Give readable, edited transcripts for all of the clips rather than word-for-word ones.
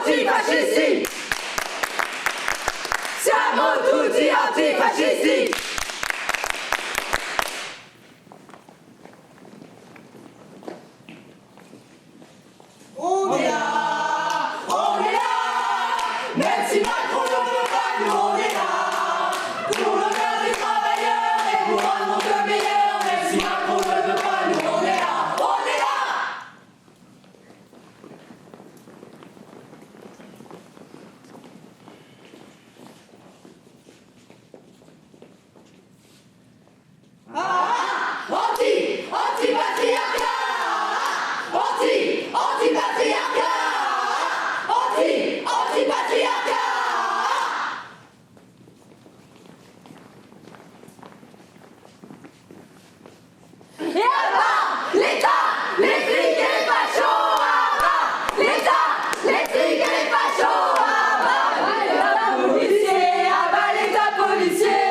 antifascisti! Siamo tutti antifascisti! On est là, même si Macron ne veut pas, nous on est là, pour l'honneur des travailleurs et pour un monde meilleur, même si Macron ne veut pas, nous on est là, on est là. Anti-patriarcat! Anti-patriarcat! Anti-patriarcat! Et à bas l'État, les flics et les fachos! À bas l'État, les flics et les fachos! À bas l'État policier! À bas l'État policier!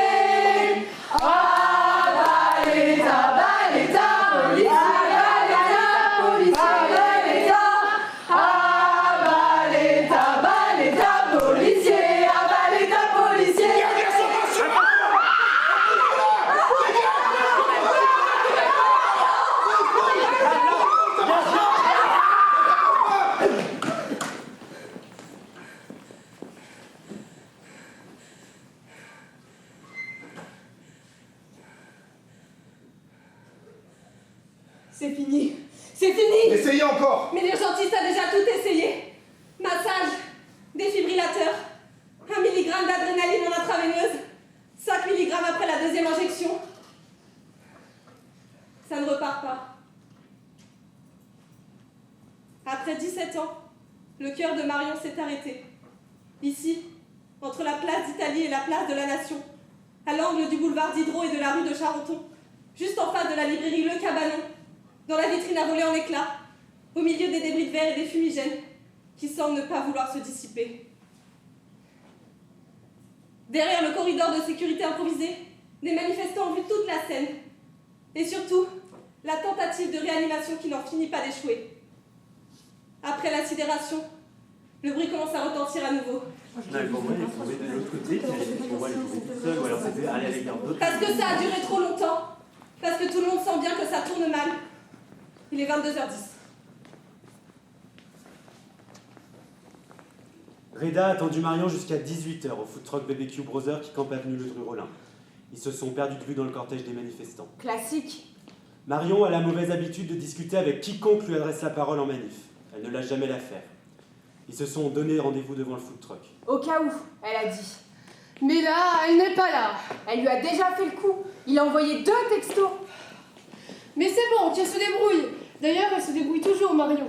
C'est fini. C'est fini. Essayez encore. Mais l'urgentiste a déjà tout essayé. Massage, défibrillateur, 1 mg d'adrénaline en intraveineuse, 5 mg après la deuxième injection. Ça ne repart pas. Après 17 ans, le cœur de Marion s'est arrêté. Ici, entre la place d'Italie et la place de la Nation, à l'angle du boulevard Diderot et de la rue de Charenton, juste en face de la librairie Le Cabanon, dans la vitrine à voler en éclats, au milieu des débris de verre et des fumigènes qui semblent ne pas vouloir se dissiper. Derrière le corridor de sécurité improvisé, des manifestants ont vu toute la scène. Et surtout, la tentative de réanimation qui n'en finit pas d'échouer. Après la sidération, le bruit commence à retentir à nouveau. De l'autre côté, pour moi, seul, ou alors c'était aller avec d'autres. Parce que ça a duré trop longtemps. Parce que tout le monde sent bien que ça tourne mal. Il est 22h10. Reda a attendu Marion jusqu'à 18h au food truck BBQ Brothers qui campe avenue Le Dru-Rollin. Ils se sont perdus de vue dans le cortège des manifestants. Classique. Marion a la mauvaise habitude de discuter avec quiconque lui adresse la parole en manif. Elle ne lâche jamais l'affaire. Ils se sont donné rendez-vous devant le food truck. Au cas où, elle a dit. Mais là, elle n'est pas là. Elle lui a déjà fait le coup. Il a envoyé 2 textos. Mais c'est bon, qu'elle se débrouille. D'ailleurs, elle se débrouille toujours, Marion.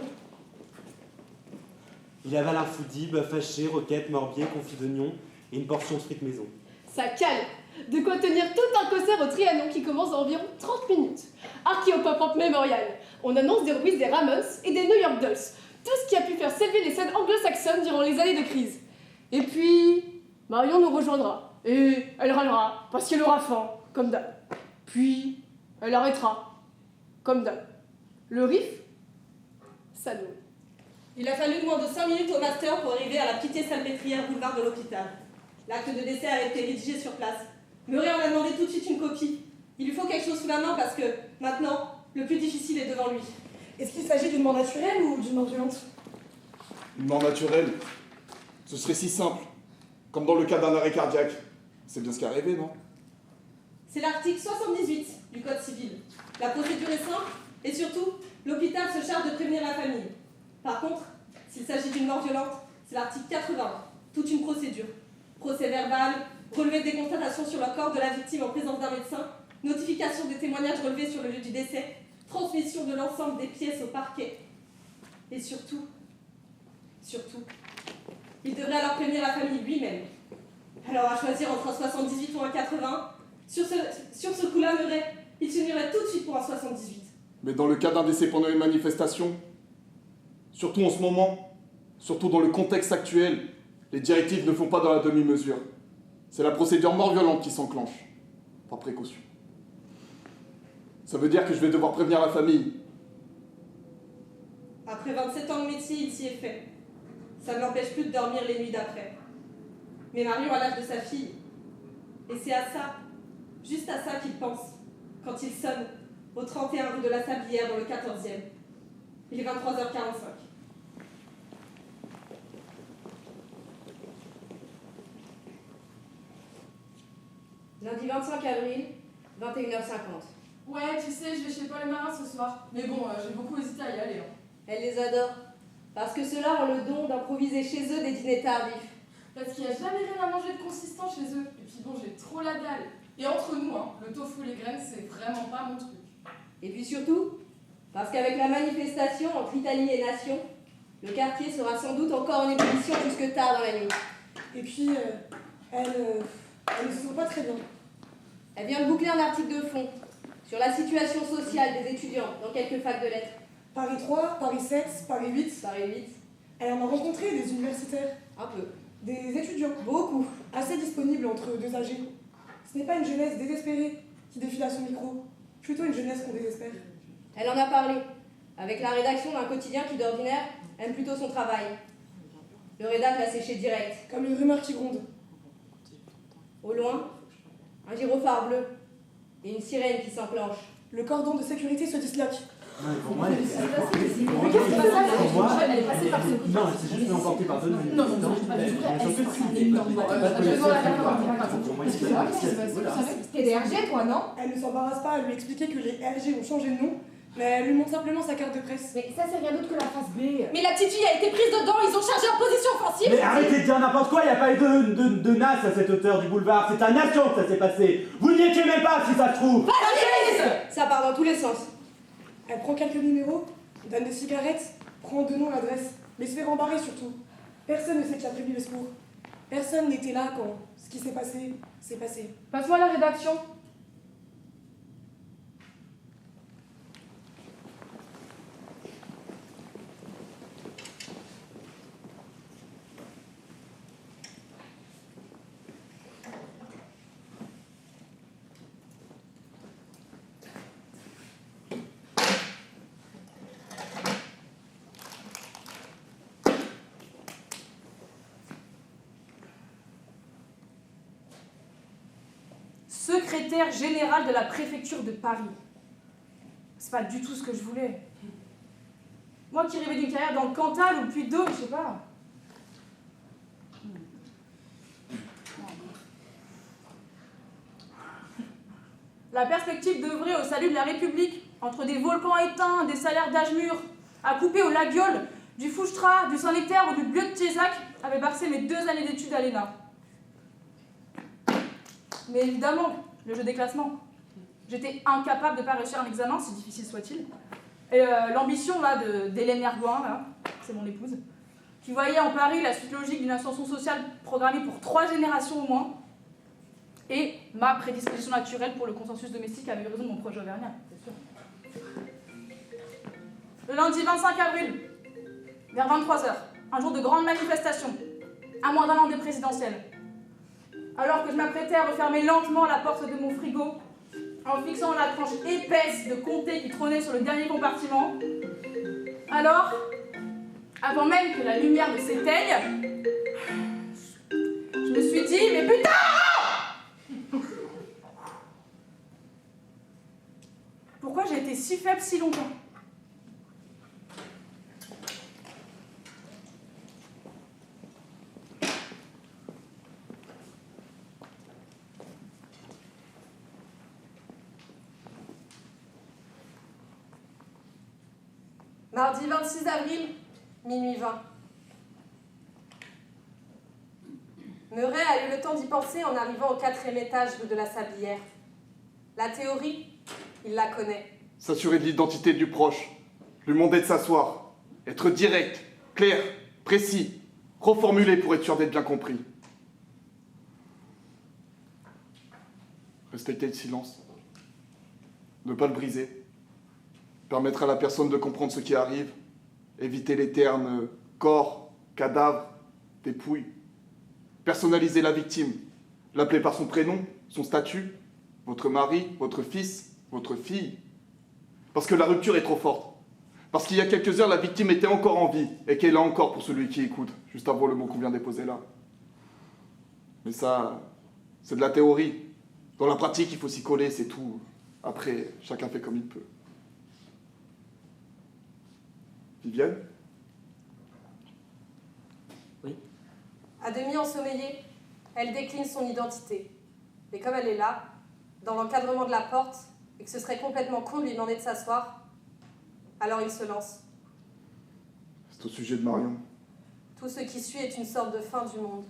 Il avale un foodie, bœuf haché, roquette, morbier, confit d'oignon et une portion de frites maison. Ça cale. De quoi tenir tout un concert au Trianon qui commence dans environ 30 minutes. Archeo Pop-Up Memorial. On annonce des reprises des Ramones et des New York Dolls. Tout ce qui a pu faire s'élever les scènes anglo-saxonnes durant les années de crise. Et puis, Marion nous rejoindra. Et elle râlera, parce qu'elle aura faim, comme d'hab. Puis, elle arrêtera, comme d'hab. Le riff, ça nous. Il a fallu moins de 5 minutes au master pour arriver à la Pitié-Salpêtrière boulevard de l'hôpital. L'acte de décès a été rédigé sur place. Murray en a demandé tout de suite une copie. Il lui faut quelque chose sous la main parce que, maintenant, le plus difficile est devant lui. Est-ce qu'il s'agit d'une mort naturelle ou d'une mort violente? Une mort naturelle. Ce serait si simple. Comme dans le cas d'un arrêt cardiaque. C'est bien ce qui est arrivé, non? C'est l'article 78 du Code civil. La procédure est simple et surtout, l'hôpital se charge de prévenir la famille. Par contre, s'il s'agit d'une mort violente, c'est l'article 80, toute une procédure. Procès verbal, relevé des constatations sur le corps de la victime en présence d'un médecin, notification des témoignages relevés sur le lieu du décès, transmission de l'ensemble des pièces au parquet. Et surtout, il devrait alors prévenir la famille lui-même. Alors à choisir entre un 78 ou un 80, sur ce coup-là, Murray, il s'unirait tout de suite pour un 78. Mais dans le cas d'un décès pendant une manifestation, surtout en ce moment, surtout dans le contexte actuel, les directives ne font pas dans la demi-mesure. C'est la procédure mort violente qui s'enclenche, par précaution. Ça veut dire que je vais devoir prévenir la famille. Après 27 ans de métier, il s'y est fait. Ça ne l'empêche plus de dormir les nuits d'après. Mais Marion a l'âge de sa fille. Et c'est à ça, juste à ça qu'il pense, quand il sonne au 31 rue de la Sablière dans le 14e. Il est 23h45. Lundi 25 avril, 21h50. Ouais, tu sais, je vais chez Paul et Marin ce soir. Mais bon, j'ai beaucoup hésité à y aller. Hein. Elle les adore, parce que ceux-là ont le don d'improviser chez eux des dîners tardifs. Parce qu'il n'y a jamais rien à manger de consistant chez eux. Et puis bon, j'ai trop la dalle. Et entre nous, hein, le tofu et les graines, c'est vraiment pas mon truc. Et puis surtout, parce qu'avec la manifestation entre Italie et Nation, le quartier sera sans doute encore en ébullition jusque tard dans la nuit. Et puis, elle ne se sent pas très bien. Elle vient de boucler un article de fond sur la situation sociale des étudiants dans quelques facs de lettres. Paris 3, Paris 7, Paris 8. Paris 8, Elle en a rencontré des universitaires, un peu. des étudiants, Beaucoup. assez disponibles entre deux âgés. Ce n'est pas une jeunesse désespérée qui défile à son micro, plutôt une jeunesse qu'on désespère. Elle en a parlé, avec la rédaction d'un quotidien qui d'ordinaire aime plutôt son travail. Le rédac l'a séché direct. Comme une rumeur qui gronde. Au loin, un gyrophare bleu et une sirène qui s'enclenche. Le cordon de sécurité se disloque. Pour moi, elle Qu'est-ce qui se passe là? Pour moi, Elle est passée par ce côté. non, elle s'est juste fait emporter par deux nains. Non, elle est énorme. Je vais voir la carte en direct. Pour moi, Qu'est-ce qui se passe? Qu'est-ce qui se passe? Vous savez? T'es des RG, toi, non? Elle ne s'embarrasse pas à lui expliquer que les RG ont changé de nom, mais elle lui montre simplement sa carte de presse. Mais ça, c'est rien d'autre que la face B. Mais la petite fille a été prise dedans, ils ont chargé en position offensive. Mais arrêtez de dire n'importe quoi, il n'y a pas eu de NAS à cette hauteur du boulevard, c'est à Nation que ça s'est passé. Vous n'y étiez même pas si ça se trouve. Ça part dans tous les sens. Elle prend quelques numéros, donne des cigarettes, prend de nom l'adresse, mais se fait rembarrer surtout. Personne ne sait qui a prévu le secours. Personne n'était là quand ce qui s'est passé, s'est passé. Passe-moi la rédaction. Secrétaire général de la préfecture de Paris. C'est pas du tout ce que je voulais. Moi qui rêvais d'une carrière dans le Cantal ou le Puy-de-Dôme, je sais pas. La perspective d'œuvrer au salut de la République, entre des volcans éteints, des salaires d'âge mûr, à couper au Laguiole, du Fouchtra, du Saint-Nectaire ou du Bleu de Tiezac, avait bercé mes 2 années d'études à l'ENA. Mais évidemment, le jeu des classements. J'étais incapable de ne pas réussir un examen, si difficile soit-il. Et l'ambition là d'Hélène Ergoin, là, c'est mon épouse, qui voyait en Paris la suite logique d'une ascension sociale programmée pour 3 générations au moins, et ma prédisposition naturelle pour le consensus domestique avait eu raison de mon projet auvergnat, c'est sûr. Le lundi 25 avril, vers 23h, un jour de grande manifestation, à moins d'un an des présidentielles. Alors que je m'apprêtais à refermer lentement la porte de mon frigo, en fixant la tranche épaisse de comté qui trônait sur le dernier compartiment, alors, avant même que la lumière ne s'éteigne, je me suis dit, mais putain! Pourquoi j'ai été si faible si longtemps? Mardi 26 avril, minuit 20. Meuret a eu le temps d'y penser en arrivant au 4e étage rue de la Sablière. La théorie, il la connaît. S'assurer de l'identité du proche, lui demander de s'asseoir, être direct, clair, précis, reformuler pour être sûr d'être bien compris. Respecter le silence, ne pas le briser, permettre à la personne de comprendre ce qui arrive, éviter les termes corps, cadavre, dépouille, personnaliser la victime, l'appeler par son prénom, son statut, votre mari, votre fils, votre fille. Parce que la rupture est trop forte. Parce qu'il y a quelques heures, la victime était encore en vie, et qu'elle est là encore pour celui qui écoute, juste avant le mot qu'on vient déposer là. Mais ça, c'est de la théorie. Dans la pratique, il faut s'y coller, c'est tout. Après, chacun fait comme il peut. Viviane ? À demi ensommeillée, elle décline son identité. Et comme elle est là, dans l'encadrement de la porte, et que ce serait complètement con de lui demander de s'asseoir, alors il se lance. C'est au sujet de Marion. Tout ce qui suit est une sorte de fin du monde.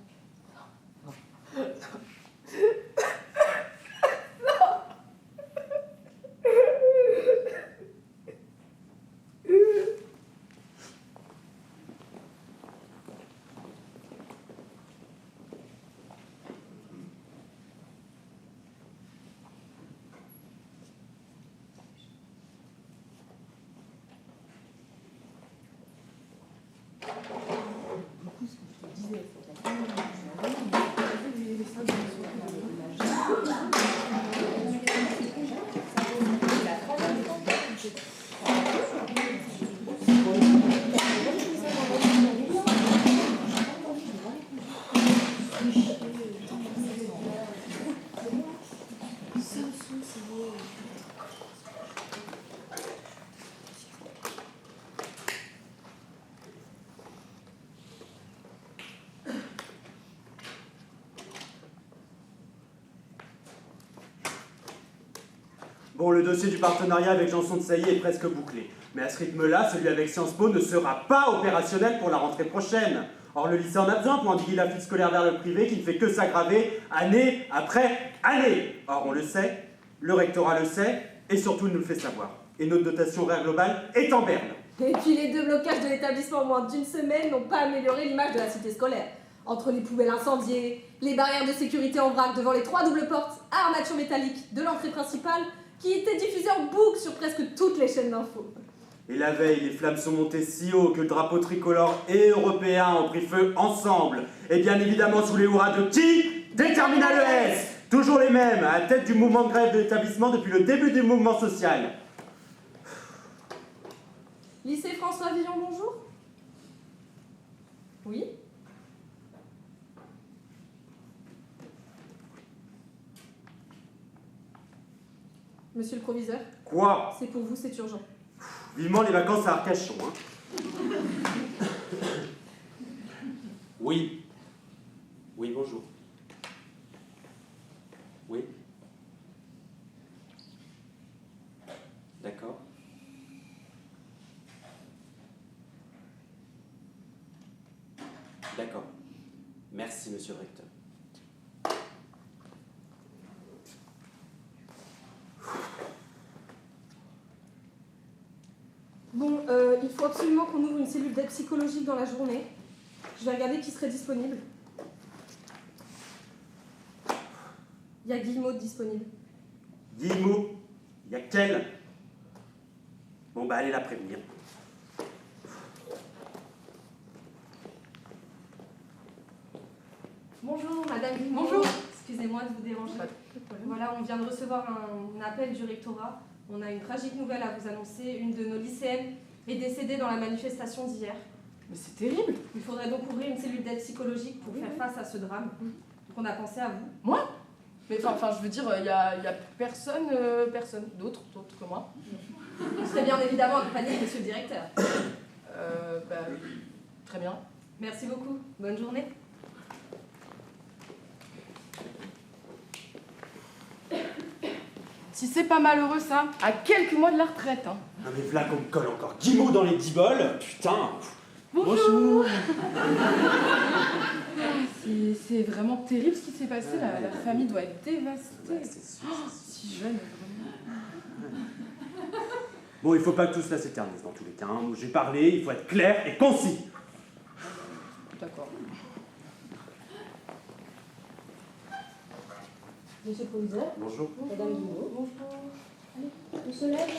Bon, le dossier du partenariat avec Janson de Sailly est presque bouclé. Mais à ce rythme-là, celui avec Sciences Po ne sera pas opérationnel pour la rentrée prochaine. Or, le lycée en a besoin pour endiguer la fuite scolaire vers le privé qui ne fait que s'aggraver année après année. Or, on le sait, le rectorat le sait, et surtout il nous le fait savoir. Et notre dotation horaire globale est en berne. Et puis les 2 blocages de l'établissement en moins d'une semaine n'ont pas amélioré l'image de la cité scolaire. Entre les poubelles incendiées, les barrières de sécurité en vrac devant les 3 doubles portes à armature métallique de l'entrée principale, qui étaient diffusées en boucle sur presque toutes les chaînes d'infos. Et la veille, les flammes sont montées si haut que le drapeau tricolore et européen ont pris feu ensemble. Et bien évidemment sous les hurrahs de qui ? Des terminales ES ! Toujours les mêmes, à la tête du mouvement de grève de l'établissement depuis le début du mouvement social. Lycée François Villon, bonjour. Oui. Monsieur le proviseur, Quoi ? c'est pour vous, c'est urgent. Vivement les vacances à Arcachon, hein. Oui. Oui, bonjour. Oui. D'accord. D'accord. Merci, monsieur le recteur. Bon, il faut absolument qu'on ouvre une cellule d'aide psychologique dans la journée. Je vais regarder qui serait disponible. Il y a Guillemot disponible. Guillemot, il y a quelle ? Bon, bah, allez la prévenir. Bonjour, madame Guillemot. Bonjour. Excusez-moi de vous déranger. Voilà, on vient de recevoir un appel du rectorat. On a une tragique nouvelle à vous annoncer. Une de nos lycéennes est décédée dans la manifestation d'hier. Mais c'est terrible. Il faudrait donc ouvrir une cellule d'aide psychologique pour faire face à ce drame. Donc on a pensé à vous. Moi? Mais enfin, je veux dire, il y a personne d'autre que moi. Vous serez bien évidemment accompagné de monsieur le directeur. Très bien. Merci beaucoup. Bonne journée. Si c'est pas malheureux ça, à quelques mois de la retraite. Hein. Non mais voilà qu'on me colle encore Guillemot dans les 10 bols, putain. Bonjour. C'est vraiment terrible ce qui s'est passé, la famille doit être dévastée. Ouais, c'est sûr. Si jeune, vraiment. Bon, il faut pas que tout cela s'éternise dans tous les cas. Hein. J'ai parlé, il faut être clair et concis. D'accord. Monsieur le proviseur, Bonjour. madame Guillemot. Bonjour. Allez, on se lève.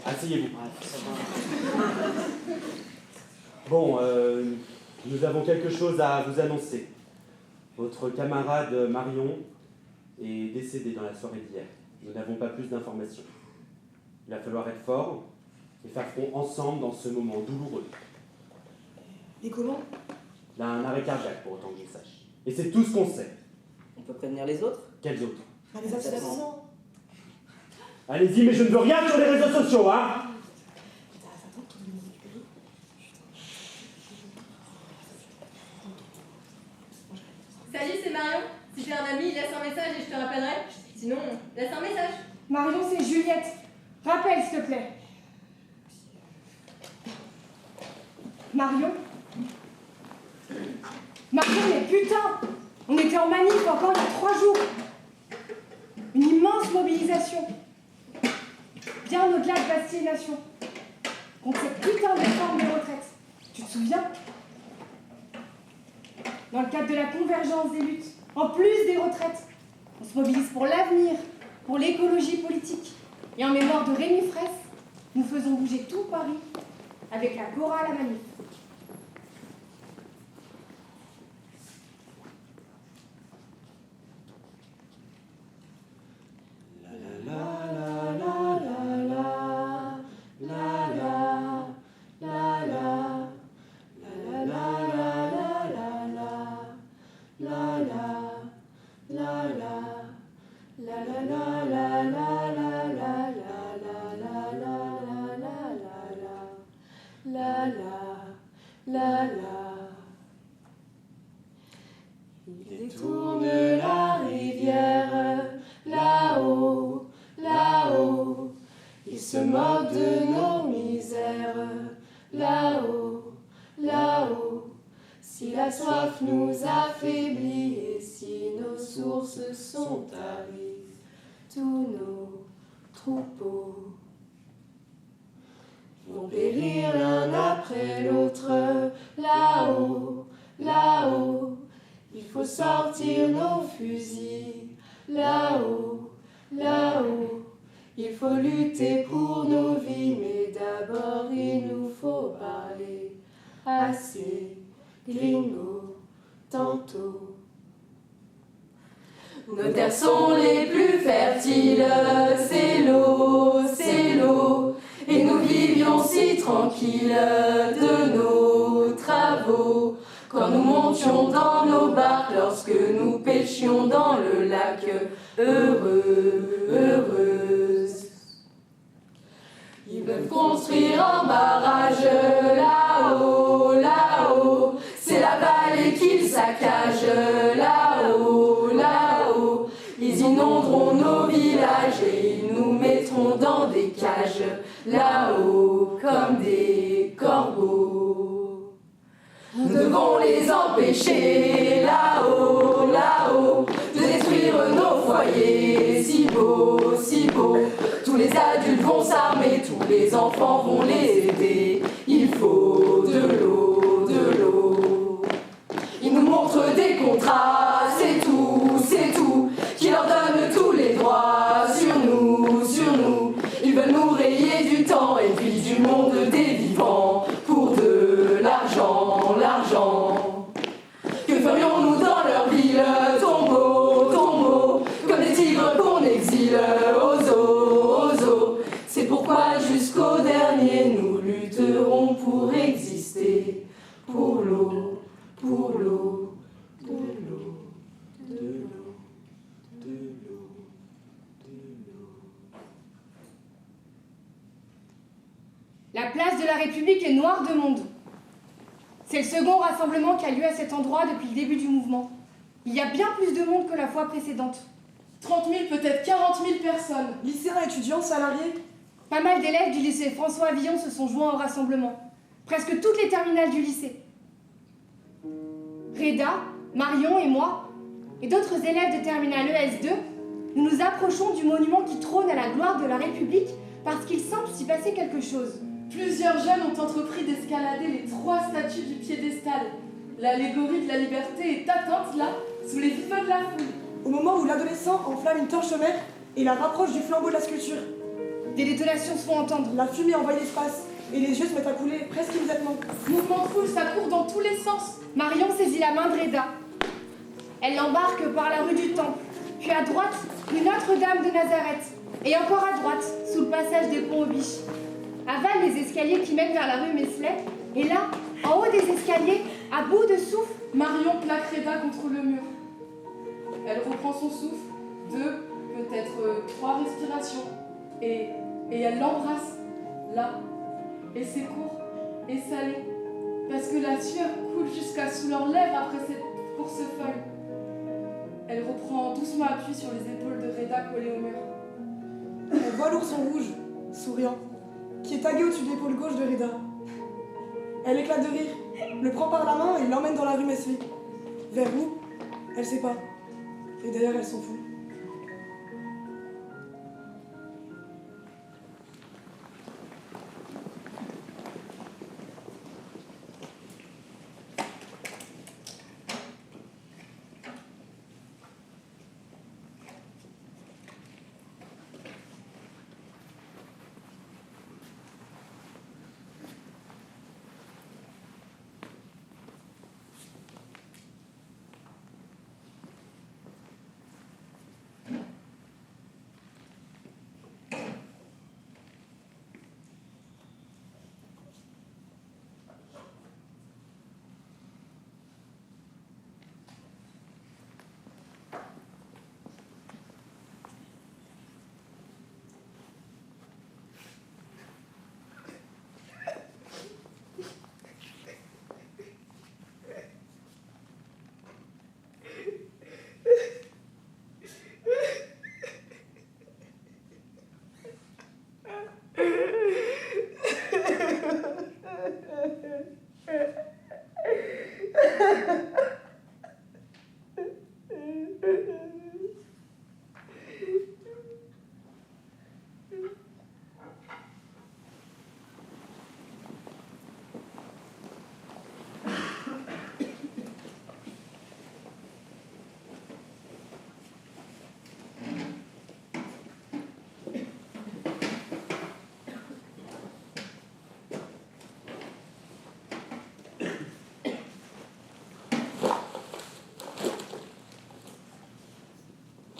Asseyez-vous. Bon, nous avons quelque chose à vous annoncer. Votre camarade Marion est décédée dans la soirée d'hier. Nous n'avons pas plus d'informations. Il va falloir être fort et faire front ensemble dans ce moment douloureux. Et comment? Il a un arrêt cardiaque pour autant que je sache. Et c'est tout ce qu'on sait. On peut prévenir les autres? Quels autres? Les associations. Allez-y, mais je ne veux rien sur les réseaux sociaux, hein! Salut, c'est Marion. Si t'es un ami, laisse un message et je te rappellerai. Sinon, laisse un message. Marion, c'est Juliette. Rappelle, s'il te plaît. Marion? Marion, mais putain! On était en manif encore il y a 3 jours. Une immense mobilisation. Bien au-delà de Bastille Nation. Contre cette putain de réforme des retraites. Tu te souviens? Dans le cadre de la convergence des luttes, en plus des retraites, on se mobilise pour l'avenir, pour l'écologie politique. Et en mémoire de Rémi Fraisse, nous faisons bouger tout Paris avec la chorale à manif. Il détourne la rivière, là-haut, là-haut. Il se moque de nos misères, là-haut, là-haut. Si la soif nous affaiblit et si nos sources sont taries, tous nos troupeaux vont périr l'un après l'autre, là-haut, là-haut. Il faut sortir nos fusils, là-haut, là-haut. Il faut lutter pour nos vies, mais d'abord il nous faut parler à ces gringos tantôt. Nos terres sont les plus fertiles, c'est l'eau, c'est l'eau. Et nous vivions si tranquilles de nos travaux. Quand nous montions dans nos barques, lorsque nous pêchions dans le lac, heureux, heureuse. Ils veulent construire un barrage là-haut, là-haut. C'est la vallée qu'ils saccagent là-haut, là-haut. Ils inonderont nos villages et ils nous mettront dans des cages là-haut, comme des corbeaux. Nous devons les empêcher là-haut, là-haut, de détruire nos foyers, si beaux, si beaux. Tous les adultes vont s'armer, tous les enfants vont les aider. Il faut de l'eau, de l'eau. Ils nous montrent des contrats, c'est tout, qui leur donnent tous les droits sur nous, sur nous. Ils veulent nous rayer du temps et puis du monde des vivants pour de l'argent, l'argent. Que ferions-nous dans leur ville, tombeau, tombeau, comme des tigres qu'on exile aux eaux. C'est pourquoi jusqu'au dernier nous lutterons pour exister, pour l'eau, pour l'eau, de l'eau, de l'eau, de l'eau, de l'eau. La place de la République est noire de monde. C'est le second rassemblement qui a lieu à cet endroit depuis le début du mouvement. Il y a bien plus de monde que la fois précédente. 30 000, peut-être 40 000 personnes. Lycéens, étudiants, salariés. Pas mal d'élèves du lycée François Avillon se sont joints au rassemblement. Presque toutes les terminales du lycée. Reda, Marion et moi, et d'autres élèves de terminale ES2, nous nous approchons du monument qui trône à la gloire de la République parce qu'il semble s'y passer quelque chose. Plusieurs jeunes ont entrepris d'escalader les 3 statues du piédestal. L'allégorie de la liberté est atteinte là, sous les feux de la foule. Au moment où l'adolescent enflamme une torche sommaire et la rapproche du flambeau de la sculpture. Des détonations se font entendre. La fumée envahit l'espace et les yeux se mettent à couler presque immédiatement. Mouvement de foule, ça court dans tous les sens. Marion saisit la main de Reda. Elle l'embarque par la rue du Temple, puis à droite, rue Notre-Dame de Nazareth, et encore à droite, sous le passage des ponts aux Biches. avalent les escaliers qui mènent vers la rue Meslay, et là, en haut des escaliers, à bout de souffle, Marion plaque Reda contre le mur. Elle reprend son souffle, 2, peut-être 3 respirations, et elle l'embrasse, là. Et c'est court et salé, parce que la sueur coule jusqu'à sous leurs lèvres après cette course folle. Elle reprend doucement appui sur les épaules de Reda collées au mur. On voit l'ourson rouge, souriant, qui est tagué au-dessus de l'épaule gauche de Reda. Elle éclate de rire, le prend par la main et l'emmène dans la rue Mesley. Vers où? Elle sait pas. Et d'ailleurs, elle s'en fout.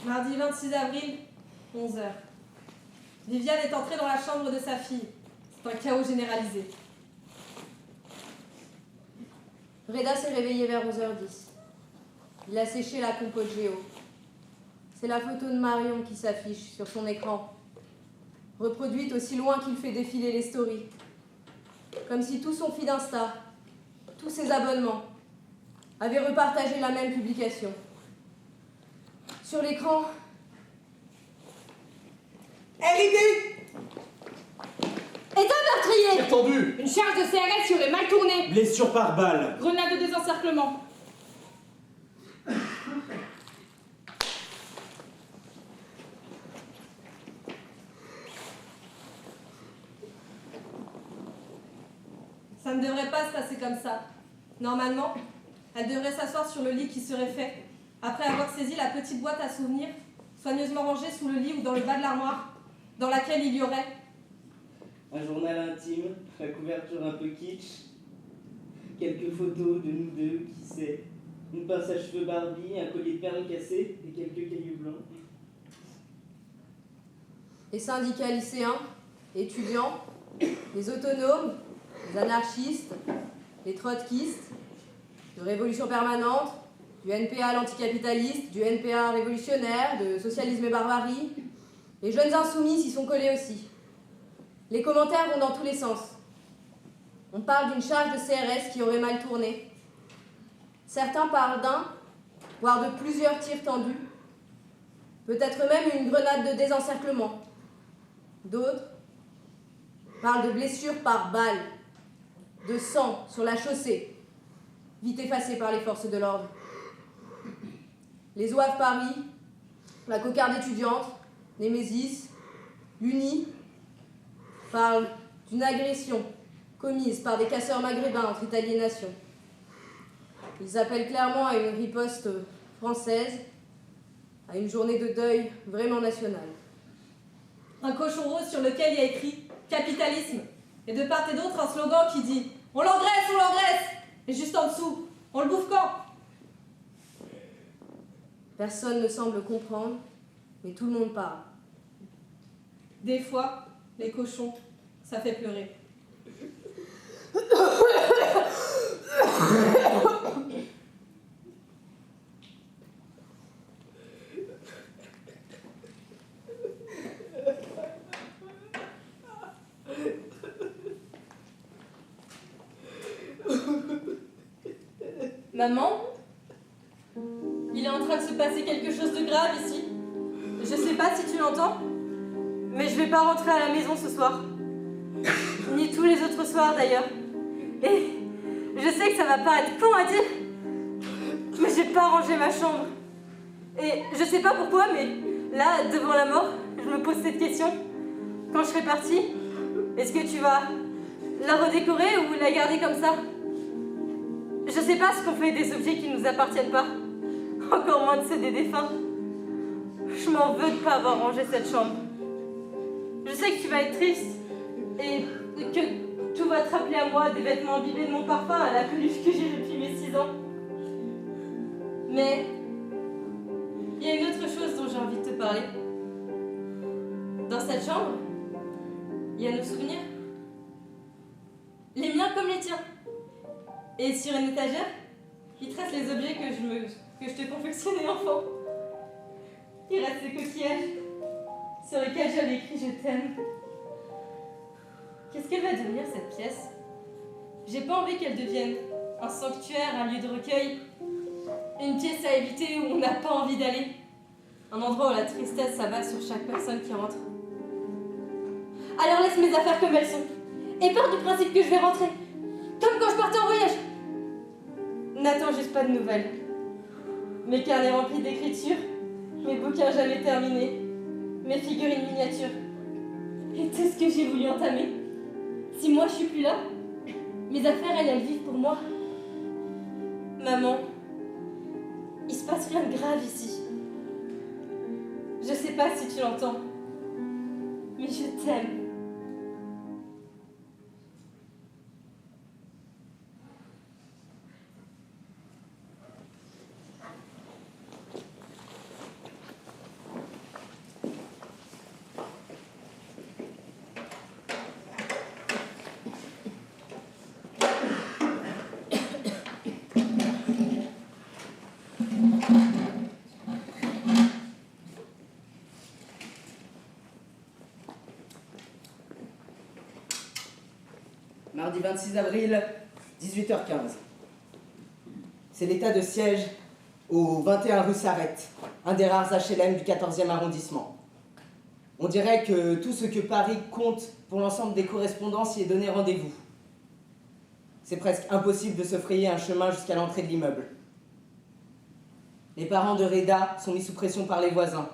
Mardi 26 avril, 11h. Viviane est entrée dans la chambre de sa fille. C'est un chaos généralisé. Reda s'est réveillé vers 11h10. Il a séché la compote Géo. C'est la photo de Marion qui s'affiche sur son écran, reproduite aussi loin qu'il fait défiler les stories. Comme si tout son feed Insta, tous ses abonnements, avaient repartagé la même publication. Sur l'écran, RIP! éteins meurtrier! Tir tendu! une charge de CRS qui aurait mal tourné. Blessure par balle. Grenade de désencerclement. Ça ne devrait pas se passer comme ça. Normalement, elle devrait s'asseoir sur le lit qui serait fait, après avoir saisi la petite boîte à souvenirs, soigneusement rangée sous le lit ou dans le bas de l'armoire, dans laquelle il y aurait un journal intime, la couverture un peu kitsch, quelques photos de nous deux, qui sait, une pince à cheveux Barbie, un collier de perles cassé et quelques cailloux blancs. Les syndicats lycéens, étudiants, les autonomes, les anarchistes, les trotskistes, de Révolution permanente, du NPA à l'anticapitaliste, du NPA révolutionnaire, de Socialisme et barbarie. Les jeunes insoumis s'y sont collés aussi. Les commentaires vont dans tous les sens. On parle d'une charge de CRS qui aurait mal tourné. Certains parlent d'un, voire de plusieurs tirs tendus. Peut-être même une grenade de désencerclement. D'autres parlent de blessures par balle, de sang sur la chaussée, vite effacée par les forces de l'ordre. Les OAV Paris, la cocarde étudiante, Némésis, l'Uni parlent d'une agression commise par des casseurs maghrébins entre Italie et Nation. Ils appellent clairement à une riposte française, à une journée de deuil vraiment nationale. un cochon rose sur lequel il y a écrit « Capitalisme ». Et de part et d'autre, un slogan qui dit « On l'engraisse, on l'engraisse !» Et juste en dessous, « On le bouffe quand ?» Personne ne semble comprendre, mais tout le monde parle. Des fois, les cochons Ça fait pleurer. Maman, il est en train de se passer quelque chose de grave ici. Je sais pas si tu l'entends, mais je vais pas rentrer à la maison ce soir. Ni tous les autres soirs d'ailleurs. Et je sais que ça va paraître con à dire, mais j'ai pas rangé ma chambre. Et je sais pas pourquoi, mais là, devant la mort, je me pose cette question. Quand je serai partie, est-ce que tu vas la redécorer ou la garder comme ça? Je sais pas ce qu'on fait des objets qui nous appartiennent pas. Encore moins de ceux des défunts. Je m'en veux de pas avoir rangé cette chambre. Je sais que tu vas être triste et que tout va te rappeler à moi des vêtements imbibés de mon parfum à la peluche que j'ai depuis mes 6 ans. Mais il y a une autre chose dont j'ai envie de te parler. Dans cette chambre, il y a nos souvenirs. Les miens comme les tiens. Et sur une étagère, il te reste les objets que je te confectionnais enfant. Il reste les coquillages sur lesquels j'avais écrit « Je t'aime ». Qu'est-ce qu'elle va devenir cette pièce? J'ai pas envie qu'elle devienne un sanctuaire, un lieu de recueil, une pièce à éviter où on n'a pas envie d'aller, un endroit où la tristesse s'abat sur chaque personne qui rentre. Alors laisse mes affaires comme elles sont et pars du principe que je vais rentrer, comme quand je partais en voyage. N'attends juste pas de nouvelles. Mes carnets remplis d'écriture, mes bouquins jamais terminés, mes figurines miniatures. Et tout ce que j'ai voulu entamer. Si moi je suis plus là, mes affaires elles vivent pour moi. Maman, il se passe rien de grave ici. Je sais pas si tu l'entends, mais je t'aime. Mardi 26 avril, 18h15. C'est l'état de siège au 21 rue Sarrette, un des rares HLM du 14e arrondissement. On dirait que tout ce que Paris compte pour l'ensemble des correspondances y est donné rendez-vous. C'est presque impossible de se frayer un chemin jusqu'à l'entrée de l'immeuble. Les parents de Reda sont mis sous pression par les voisins.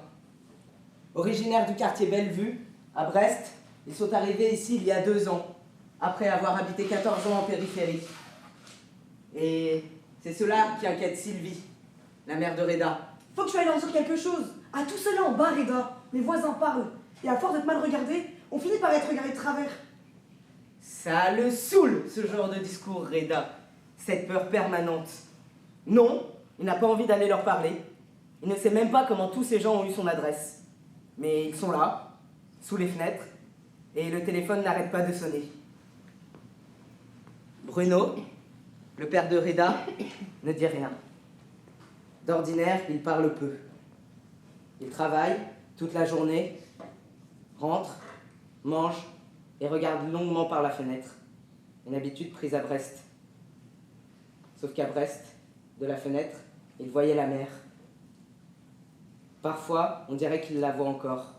Originaires du quartier Bellevue, à Brest, ils sont arrivés ici il y a 2 ans, après avoir habité 14 ans en périphérie. Et c'est cela qui inquiète Sylvie, la mère de Reda. Faut que tu ailles leur dire quelque chose. À tout cela en bas, Reda. Les voisins parlent. Et à force d'être mal regardés, on finit par être regardé de travers. Ça le saoule, ce genre de discours, Reda. Cette peur permanente. Non, il n'a pas envie d'aller leur parler. Il ne sait même pas comment tous ces gens ont eu son adresse. Mais ils sont là, sous les fenêtres, et le téléphone n'arrête pas de sonner. Bruno, le père de Reda, ne dit rien. D'ordinaire, il parle peu. Il travaille toute la journée, rentre, mange et regarde longuement par la fenêtre. Une habitude prise à Brest. Sauf qu'à Brest, de la fenêtre, il voyait la mer. Parfois, on dirait qu'il la voit encore.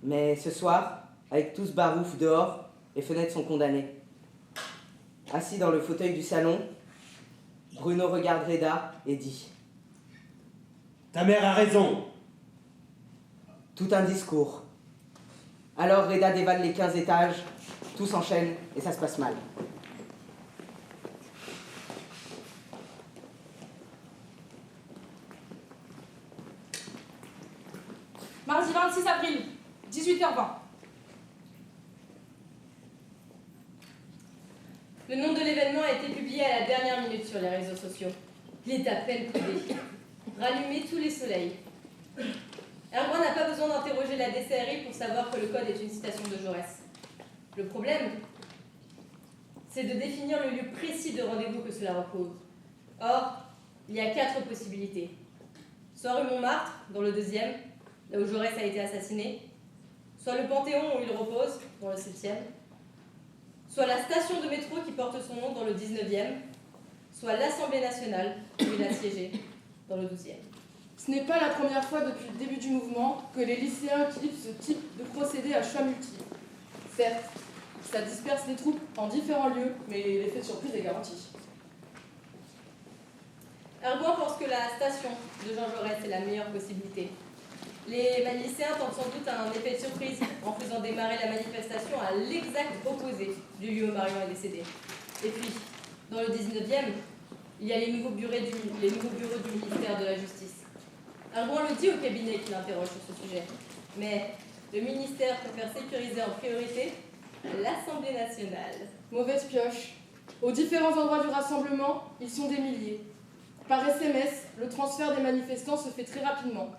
Mais ce soir, avec tout ce barouf dehors, les fenêtres sont condamnées. Assis dans le fauteuil du salon, Bruno regarde Reda et dit « Ta mère a raison !» Tout un discours. Alors Reda dévale les 15 étages, tout s'enchaîne et ça se passe mal. Mardi 26 avril, 18h20. Le nom de l'événement a été publié à la dernière minute sur les réseaux sociaux. Il est à peine coulé. Rallumer tous les soleils. Erwan n'a pas besoin d'interroger la DCRI pour savoir que le code est une citation de Jaurès. Le problème, c'est de définir le lieu précis de rendez-vous que cela recouvre. Or, il y a 4 possibilités. Soit rue Montmartre, dans le 2e, là où Jaurès a été assassiné, soit le Panthéon où il repose, dans le 7e, soit la station de métro qui porte son nom, dans le 19e, soit l'Assemblée nationale où il a siégé, dans le 12e. Ce n'est pas la première fois depuis le début du mouvement que les lycéens utilisent ce type de procédé à choix multiples. Certes, ça disperse les troupes en différents lieux, mais l'effet de surprise est garanti. Ergon pense que la station de Jean Jaurès est la meilleure possibilité. Les lycéens tentent sans doute un effet de surprise en faisant démarrer la manifestation à l'exact opposé du lieu où Marion est décédée. Et puis, dans le 19e, il y a les nouveaux bureaux du ministère de la Justice. Ergon le dit au cabinet qui l'interroge sur ce sujet, mais le ministère préfère sécuriser en priorité l'Assemblée nationale. Mauvaise pioche. Aux différents endroits du rassemblement, ils sont des milliers. Par SMS, le transfert des manifestants se fait très rapidement.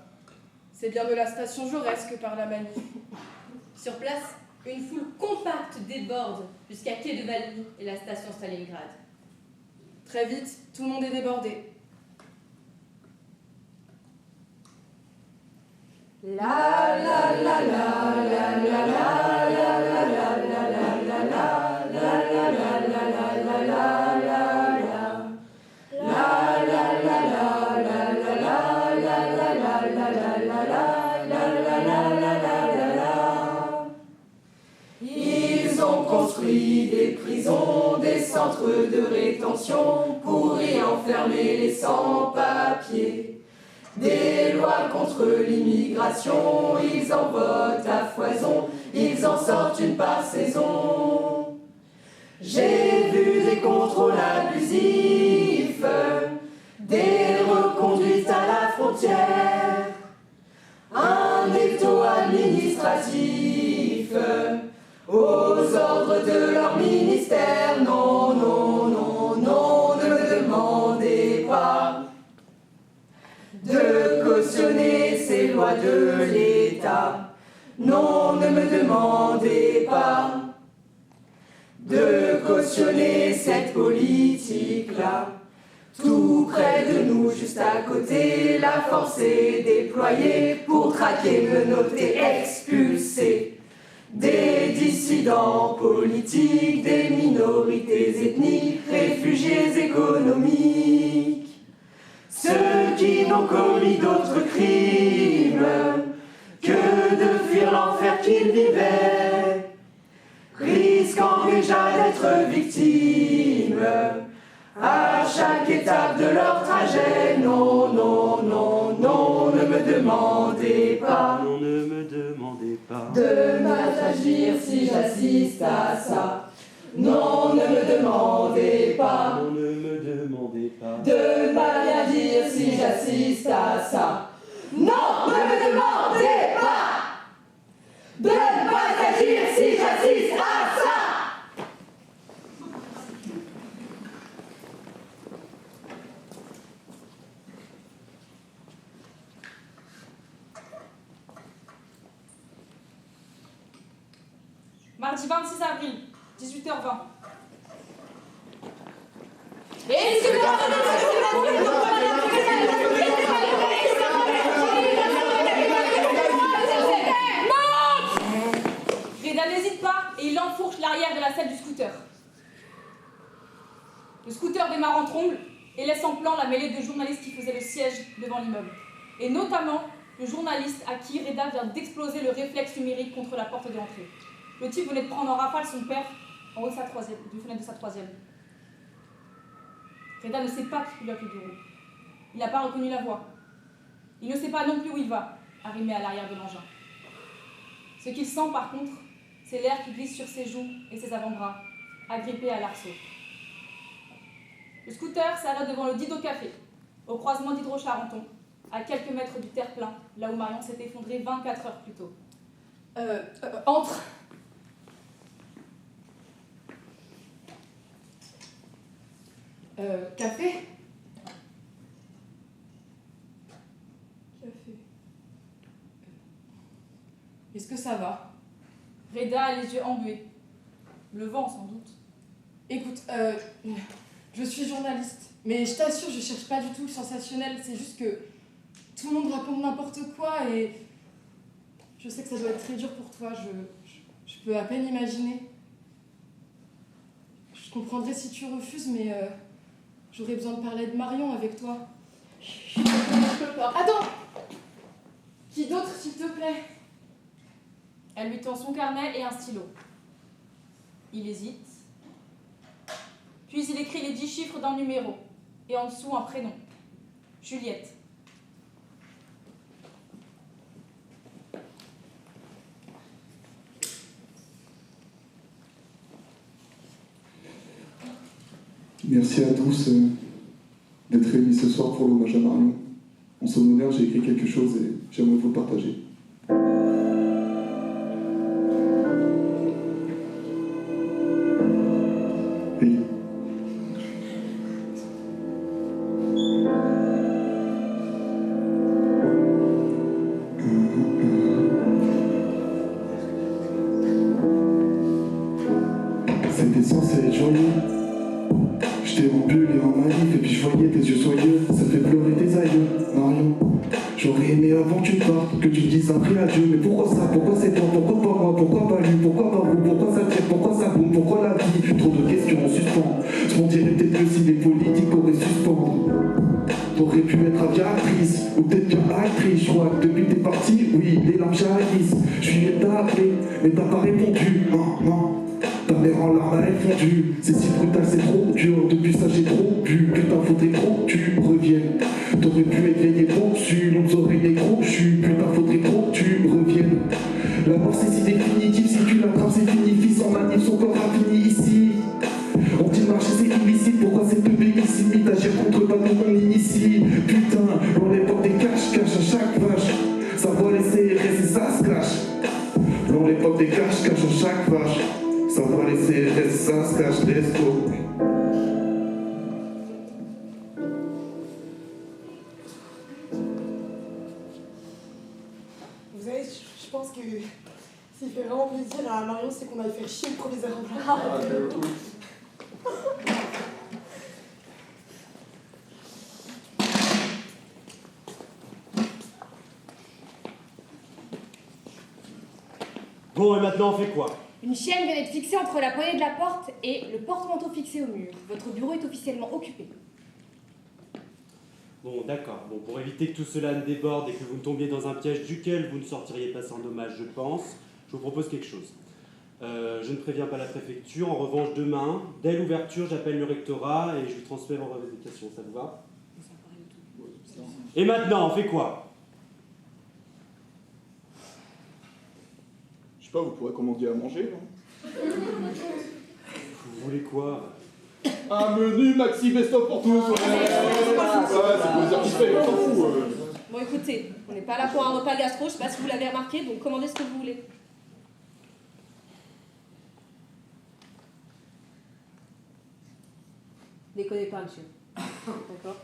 C'est bien de la station Jaurès que par la manif. Sur place, une foule compacte déborde jusqu'à Quai de Valmy et la station Stalingrad. Très vite, tout le monde est débordé. La la la la la la la Ils ont construit des prisons, des centres de rétention pour y enfermer les sans-papiers. Des lois contre l'immigration, ils en votent à foison, ils en sortent une par saison. J'ai vu des contrôles abusifs, des reconduites à la frontière, un étau administratif aux ordres de leur ministère. Non, non, non, non, ne me demandez pas de cautionner ces lois de l'État. Non, ne me demandez pas de cautionner cette politique-là. Tout près de nous, juste à côté, la force est déployée pour traquer, menotter, expulser des dissidents politiques, des minorités ethniques, réfugiés économiques. Ceux qui n'ont commis d'autres crimes que de fuir l'enfer qu'ils vivaient, risquant déjà d'être victimes à chaque étape de leur trajet. Non, non, non, non, ne me demandez pas. Non, ne me demandez pas De mal agir si j'assiste à ça. Non, ne me demandez pas. Non, ne me demandez pas De mal agir si j'assiste à ça. Non, ne me demandez pas. De mal agir si j'assiste à ça. Mardi 26 avril, 18h20. Reda n'hésite pas et il enfourche l'arrière de la selle du scooter. Le scooter démarre en tromble et laisse en plan la mêlée de journalistes qui faisaient le siège devant l'immeuble. Et notamment le journaliste à qui Reda vient d'exploser le réflexe numérique contre la porte de l'entrée. Le type venait de prendre en rafale son père en haut de d'une fenêtre de sa 3e. Reda ne sait pas qui pilote le bureau. Il n'a pas reconnu la voix. Il ne sait pas non plus où il va, arrimé à l'arrière de l'engin. Ce qu'il sent par contre, c'est l'air qui glisse sur ses joues et ses avant-bras, agrippé à l'arceau. Le scooter s'arrête devant le Dido Café, au croisement d'Hydro-Charenton, à quelques mètres du terre-plein, là où Marion s'est effondrée 24 heures plus tôt. Entre. Café? Café. Est-ce que ça va? Reda a les yeux embués. Le vent, sans doute. Écoute, je suis journaliste, mais je t'assure, je cherche pas du tout le sensationnel, c'est juste que tout le monde raconte n'importe quoi et je sais que ça doit être très dur pour toi, je peux à peine imaginer. Je comprendrais si tu refuses, mais j'aurais besoin de parler de Marion avec toi. Je peux pas. Attends! Qui d'autre, s'il te plaît? Elle lui tend son carnet et un stylo. Il hésite. Puis il écrit les 10 chiffres d'un numéro. Et en dessous, un prénom. Juliette. Merci à tous d'être réunis ce soir pour l'hommage à Marion. En son honneur, j'ai écrit quelque chose et j'aimerais vous le partager. Oui. C'était censé être joyeux. J'étais en bulle et en manif et puis je voyais tes yeux soyeux. Ça fait pleurer tes aïeux, Marion. J'aurais aimé avant que tu partes, que tu me dises un prix adieu. Mais pourquoi ça, pourquoi c'est toi, pourquoi pas moi, pourquoi pas lui, pourquoi pas vous, pourquoi ça tire, pourquoi ça boum, pourquoi la vie. Trop de questions en suspens. Ce qu'on dirait peut-être que si les politiques auraient suspendre. T'aurais pu être aviatrice, ou peut-être bien actrice. Je crois que depuis t'es parti, oui, les larmes jaillissent. Je suis venu t'appeler, mais t'as pas répondu. Non, non. Ta mère en larmes elle est fondue. C'est si brutal, c'est trop dur. Depuis ça j'ai trop bu. Putain faudrait trop que tu reviennes. T'aurais pu éveiller dessus, longues oreilles et crochues. Putain faudrait trop que tu reviennes. La mort c'est si définitif. Si tu l'attrapes c'est fini. Fils en manif, son corps a fini ici. On dit marcher c'est illicite. Pourquoi cette bénéficie d'agir contre pas non ici. Putain, on l'époque des cache-cache à chaque vache. Ça va laisser CRS et ça se clash. Dans l'époque des cache-cache à chaque vache. Ça va laisser CRS, ça se cache, let's go. Vous savez, je pense que s'il fait vraiment plaisir à Marion, c'est qu'on aille faire chier le proviseur en blanc. Bon, et maintenant on fait quoi? Une chienne vient d'être fixée entre la poignée de la porte et le porte-manteau fixé au mur. Votre bureau est officiellement occupé. Bon, d'accord. Bon, pour éviter que tout cela ne déborde et que vous ne tombiez dans un piège duquel vous ne sortiriez pas sans dommage, je pense, je vous propose quelque chose. Je ne préviens pas la préfecture. En revanche, demain, dès l'ouverture, j'appelle le rectorat et je vous transmets vos revendications. Ça vous va? Et maintenant, on fait quoi? Je sais pas, vous pourrez commander à manger, non? Vous voulez quoi? Un menu maxi best-of pour tous, ouais. C'est plaisir qui fait, on s'en fout. Bon, écoutez, on n'est pas là pour un repas gastro, je sais pas si vous l'avez remarqué, donc commandez ce que vous voulez. Déconnez pas, monsieur. D'accord?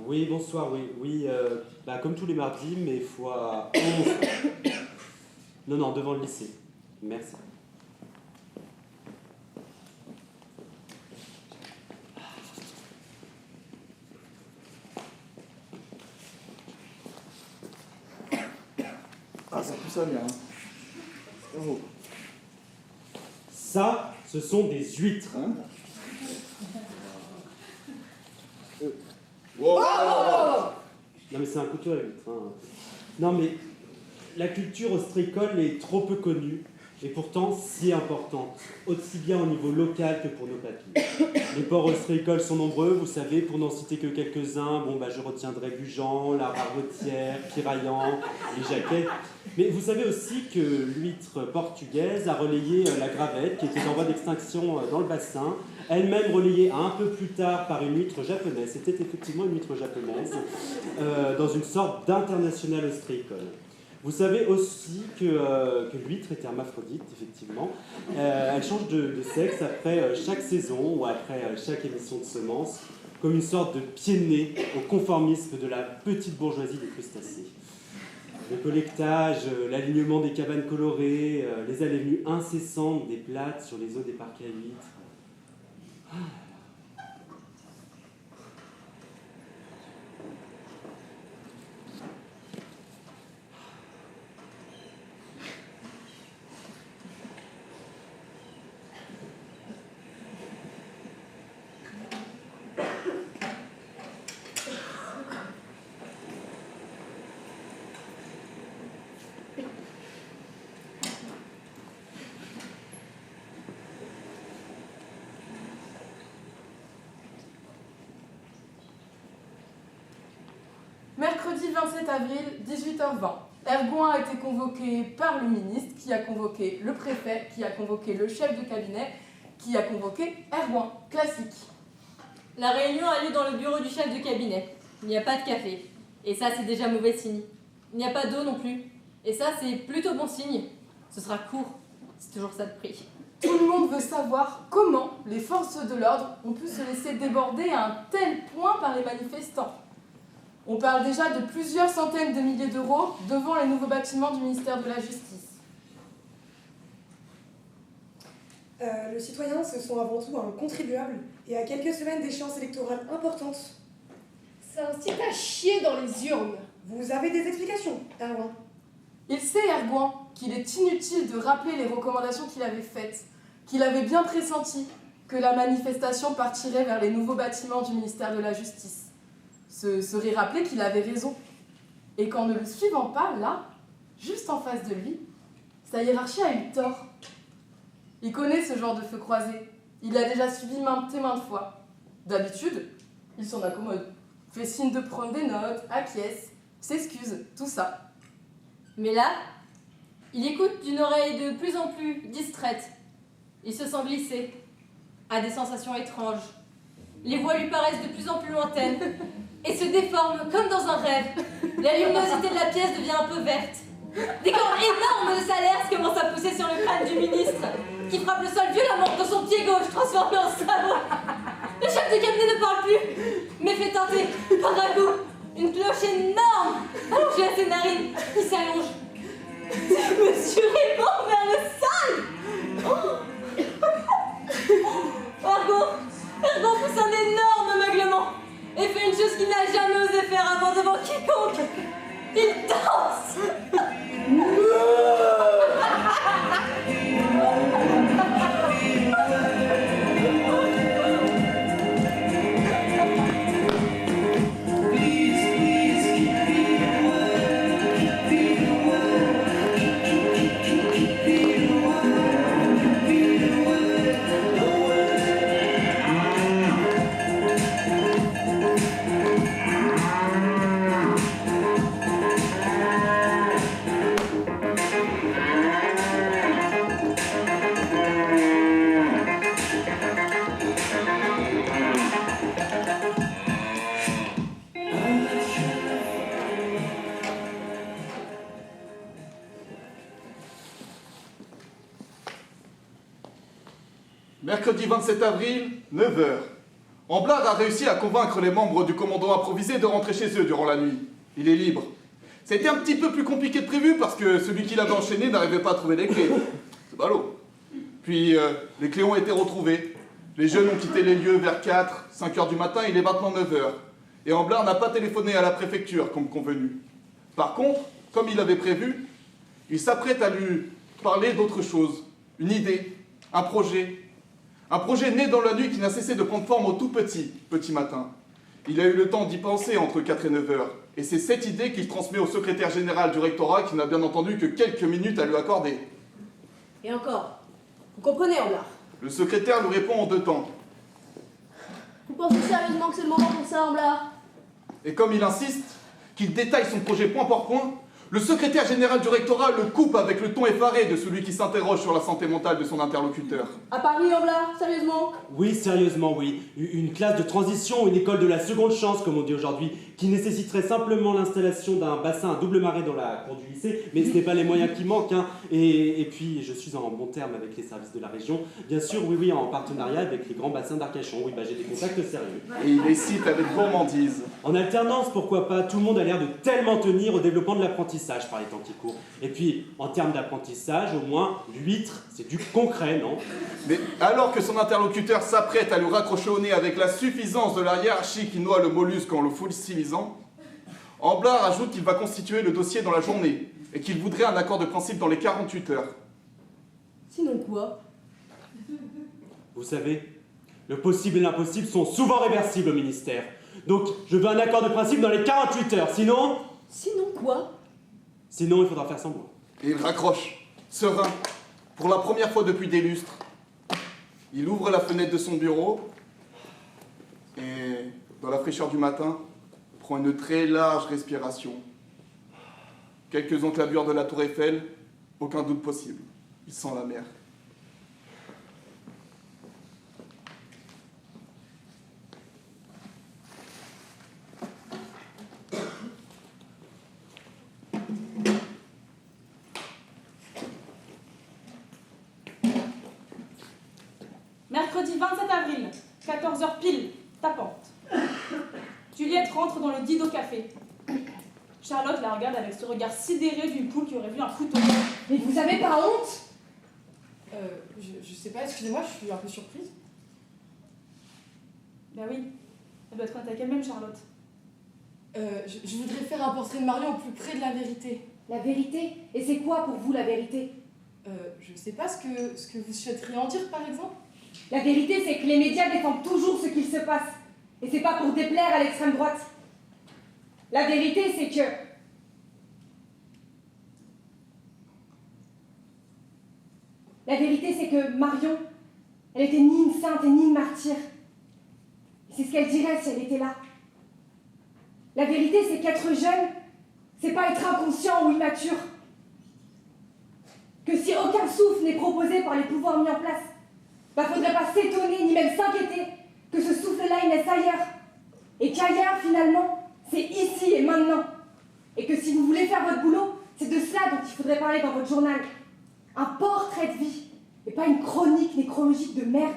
Oui, bonsoir, oui, comme tous les mardis, mais fois 11. Non, devant le lycée. Merci. Ah, ça pue ça bien. Oh. Ça, ce sont des huîtres. Hein? Wow. Non mais c'est un couteau à huîtres. Hein. Non mais la culture ostréicole est trop peu connue et pourtant si importante, aussi bien au niveau local que pour nos papilles. Les ports ostréicoles sont nombreux, vous savez, pour n'en citer que quelques-uns, je retiendrai Gujan, la Rabotière, Piraillan, les Jaquets. Mais vous savez aussi que l'huître portugaise a relayé la gravette qui était en voie d'extinction dans le bassin, elle-même relayée un peu plus tard par une huître japonaise. C'était effectivement une huître japonaise, dans une sorte d'international ostréicole. Vous savez aussi que l'huître est hermaphrodite, effectivement. Elle change de sexe après chaque saison ou après chaque émission de semences. comme une sorte de pied de nez au conformisme de la petite bourgeoisie des crustacés. Le collectage, l'alignement des cabanes colorées, les allées venues incessantes des plates sur les eaux des parcs à huîtres. Mercredi 27 avril, 18h20. Ergoin a été convoqué par le ministre, qui a convoqué le préfet, qui a convoqué le chef de cabinet, qui a convoqué Ergoin. Classique. La réunion a lieu dans le bureau du chef de cabinet. Il n'y a pas de café. Et ça, c'est déjà mauvais signe. Il n'y a pas d'eau non plus. Et ça, c'est plutôt bon signe. Ce sera court. C'est toujours ça de prix. Tout le monde veut savoir comment les forces de l'ordre ont pu se laisser déborder à un tel point par les manifestants. On parle déjà de plusieurs centaines de milliers d'euros devant les nouveaux bâtiments du ministère de la Justice. Le citoyen, ce sont avant tout un contribuable et à quelques semaines d'échéances électorales importantes. Ça incite à chier dans les urnes. Vous avez des explications, Erwan? Il sait, Ergoin, qu'il est inutile de rappeler les recommandations qu'il avait faites, qu'il avait bien pressenti que la manifestation partirait vers les nouveaux bâtiments du ministère de la Justice. Se serait rappelé qu'il avait raison. Et qu'en ne le suivant pas, là, juste en face de lui, sa hiérarchie a eu tort. Il connaît ce genre de feu croisé. Il l'a déjà subi maintes et maintes fois. D'habitude, il s'en accommode. Fait signe de prendre des notes, acquiesce, s'excuse, tout ça. Mais là, il écoute d'une oreille de plus en plus distraite. Il se sent glisser, a des sensations étranges. Les voix lui paraissent de plus en plus lointaines et se déforment comme dans un rêve. La luminosité de la pièce devient un peu verte. Des cordes énormes de salaire commencent à pousser sur le crâne du ministre, qui frappe le sol violemment dans son pied gauche, transformé en sabot. Le chef de cabinet ne parle plus, mais fait tenter, par un coup, une cloche énorme allongée à ses narines, qui s'allonge. Monsieur répond vers le sol. Ergon pousse un énorme meuglement et fait une chose qu'il n'a jamais osé faire avant devant quiconque. Il danse. Mercredi 27 avril, 9h. Amblard a réussi à convaincre les membres du commandant improvisé de rentrer chez eux durant la nuit. Il est libre. C'était un petit peu plus compliqué que prévu parce que celui qui l'avait enchaîné n'arrivait pas à trouver les clés. C'est ballot. Puis, les clés ont été retrouvées. Les jeunes ont quitté les lieux vers 4, 5 heures du matin, il est maintenant 9h. Et Amblard n'a pas téléphoné à la préfecture comme convenu. Par contre, comme il avait prévu, il s'apprête à lui parler d'autre chose. Une idée, un projet. Un projet né dans la nuit qui n'a cessé de prendre forme au tout petit matin. Il a eu le temps d'y penser entre 4 et 9 heures. Et c'est cette idée qu'il transmet au secrétaire général du rectorat qui n'a bien entendu que quelques minutes à lui accorder. Et encore, vous comprenez, Amblard? Le secrétaire lui répond en 2 temps. Vous pensez sérieusement que c'est le moment pour ça, Amblard? Et comme il insiste, qu'il détaille son projet point par point, le secrétaire général du rectorat le coupe avec le ton effaré de celui qui s'interroge sur la santé mentale de son interlocuteur. À Paris, Amblard, sérieusement? Oui, sérieusement, oui. Une classe de transition, une école de la seconde chance, comme on dit aujourd'hui. qui nécessiterait simplement l'installation d'un bassin à double marée dans la cour du lycée, mais ce n'est pas les moyens qui manquent. Hein. Et puis, je suis en bon terme avec les services de la région. Bien sûr, oui, en partenariat avec les grands bassins d'Arcachon. Oui, j'ai des contacts sérieux. Et il les cite avec gourmandise. En alternance, pourquoi pas? Tout le monde a l'air de tellement tenir au développement de l'apprentissage par les temps qui courent. Et puis, en termes d'apprentissage, au moins, l'huître, c'est du concret, non? Mais alors que son interlocuteur s'apprête à lui raccrocher au nez avec la suffisance de la hiérarchie qui noie le mollusque en le fossilisant, Amblard ajoute qu'il va constituer le dossier dans la journée et qu'il voudrait un accord de principe dans les 48 heures. Sinon quoi? Vous savez, le possible et l'impossible sont souvent réversibles au ministère. Donc, je veux un accord de principe dans les 48 heures, sinon... Sinon quoi? Sinon, il faudra faire semblant. Et il raccroche, serein, pour la première fois depuis des lustres. Il ouvre la fenêtre de son bureau et, dans la fraîcheur du matin, prend une très large respiration. Quelques enclavures de la tour Eiffel, aucun doute possible. Il sent la mer. Mercredi 27 avril, 14h pile, tapante. Juliette rentre dans le Dido Café. Charlotte la regarde avec ce regard sidéré d'une poule qui aurait vu un couteau. Mais vous avez pas honte? Je sais pas, excusez-moi, je suis un peu surprise. Bah oui, elle doit être honnête avec elle-même, Charlotte. Je voudrais faire un portrait de Marion au plus près de la vérité. La vérité? Et c'est quoi pour vous la vérité? Je sais pas ce que vous souhaiteriez en dire, par exemple. La vérité, c'est que les médias défendent toujours ce qu'il se passe. Et c'est pas pour déplaire à l'extrême droite. La vérité, c'est que... La vérité, c'est que Marion, elle était ni une sainte et ni une martyre. Et c'est ce qu'elle dirait si elle était là. La vérité, c'est qu'être jeune, c'est pas être inconscient ou immature. Que si aucun souffle n'est proposé par les pouvoirs mis en place, faudrait pas s'étonner ni même s'inquiéter que ce souffle-là il naisse ailleurs. Et qu'ailleurs, finalement, c'est ici et maintenant. Et que si vous voulez faire votre boulot, c'est de cela dont il faudrait parler dans votre journal. Un portrait de vie, et pas une chronique nécrologique de merde.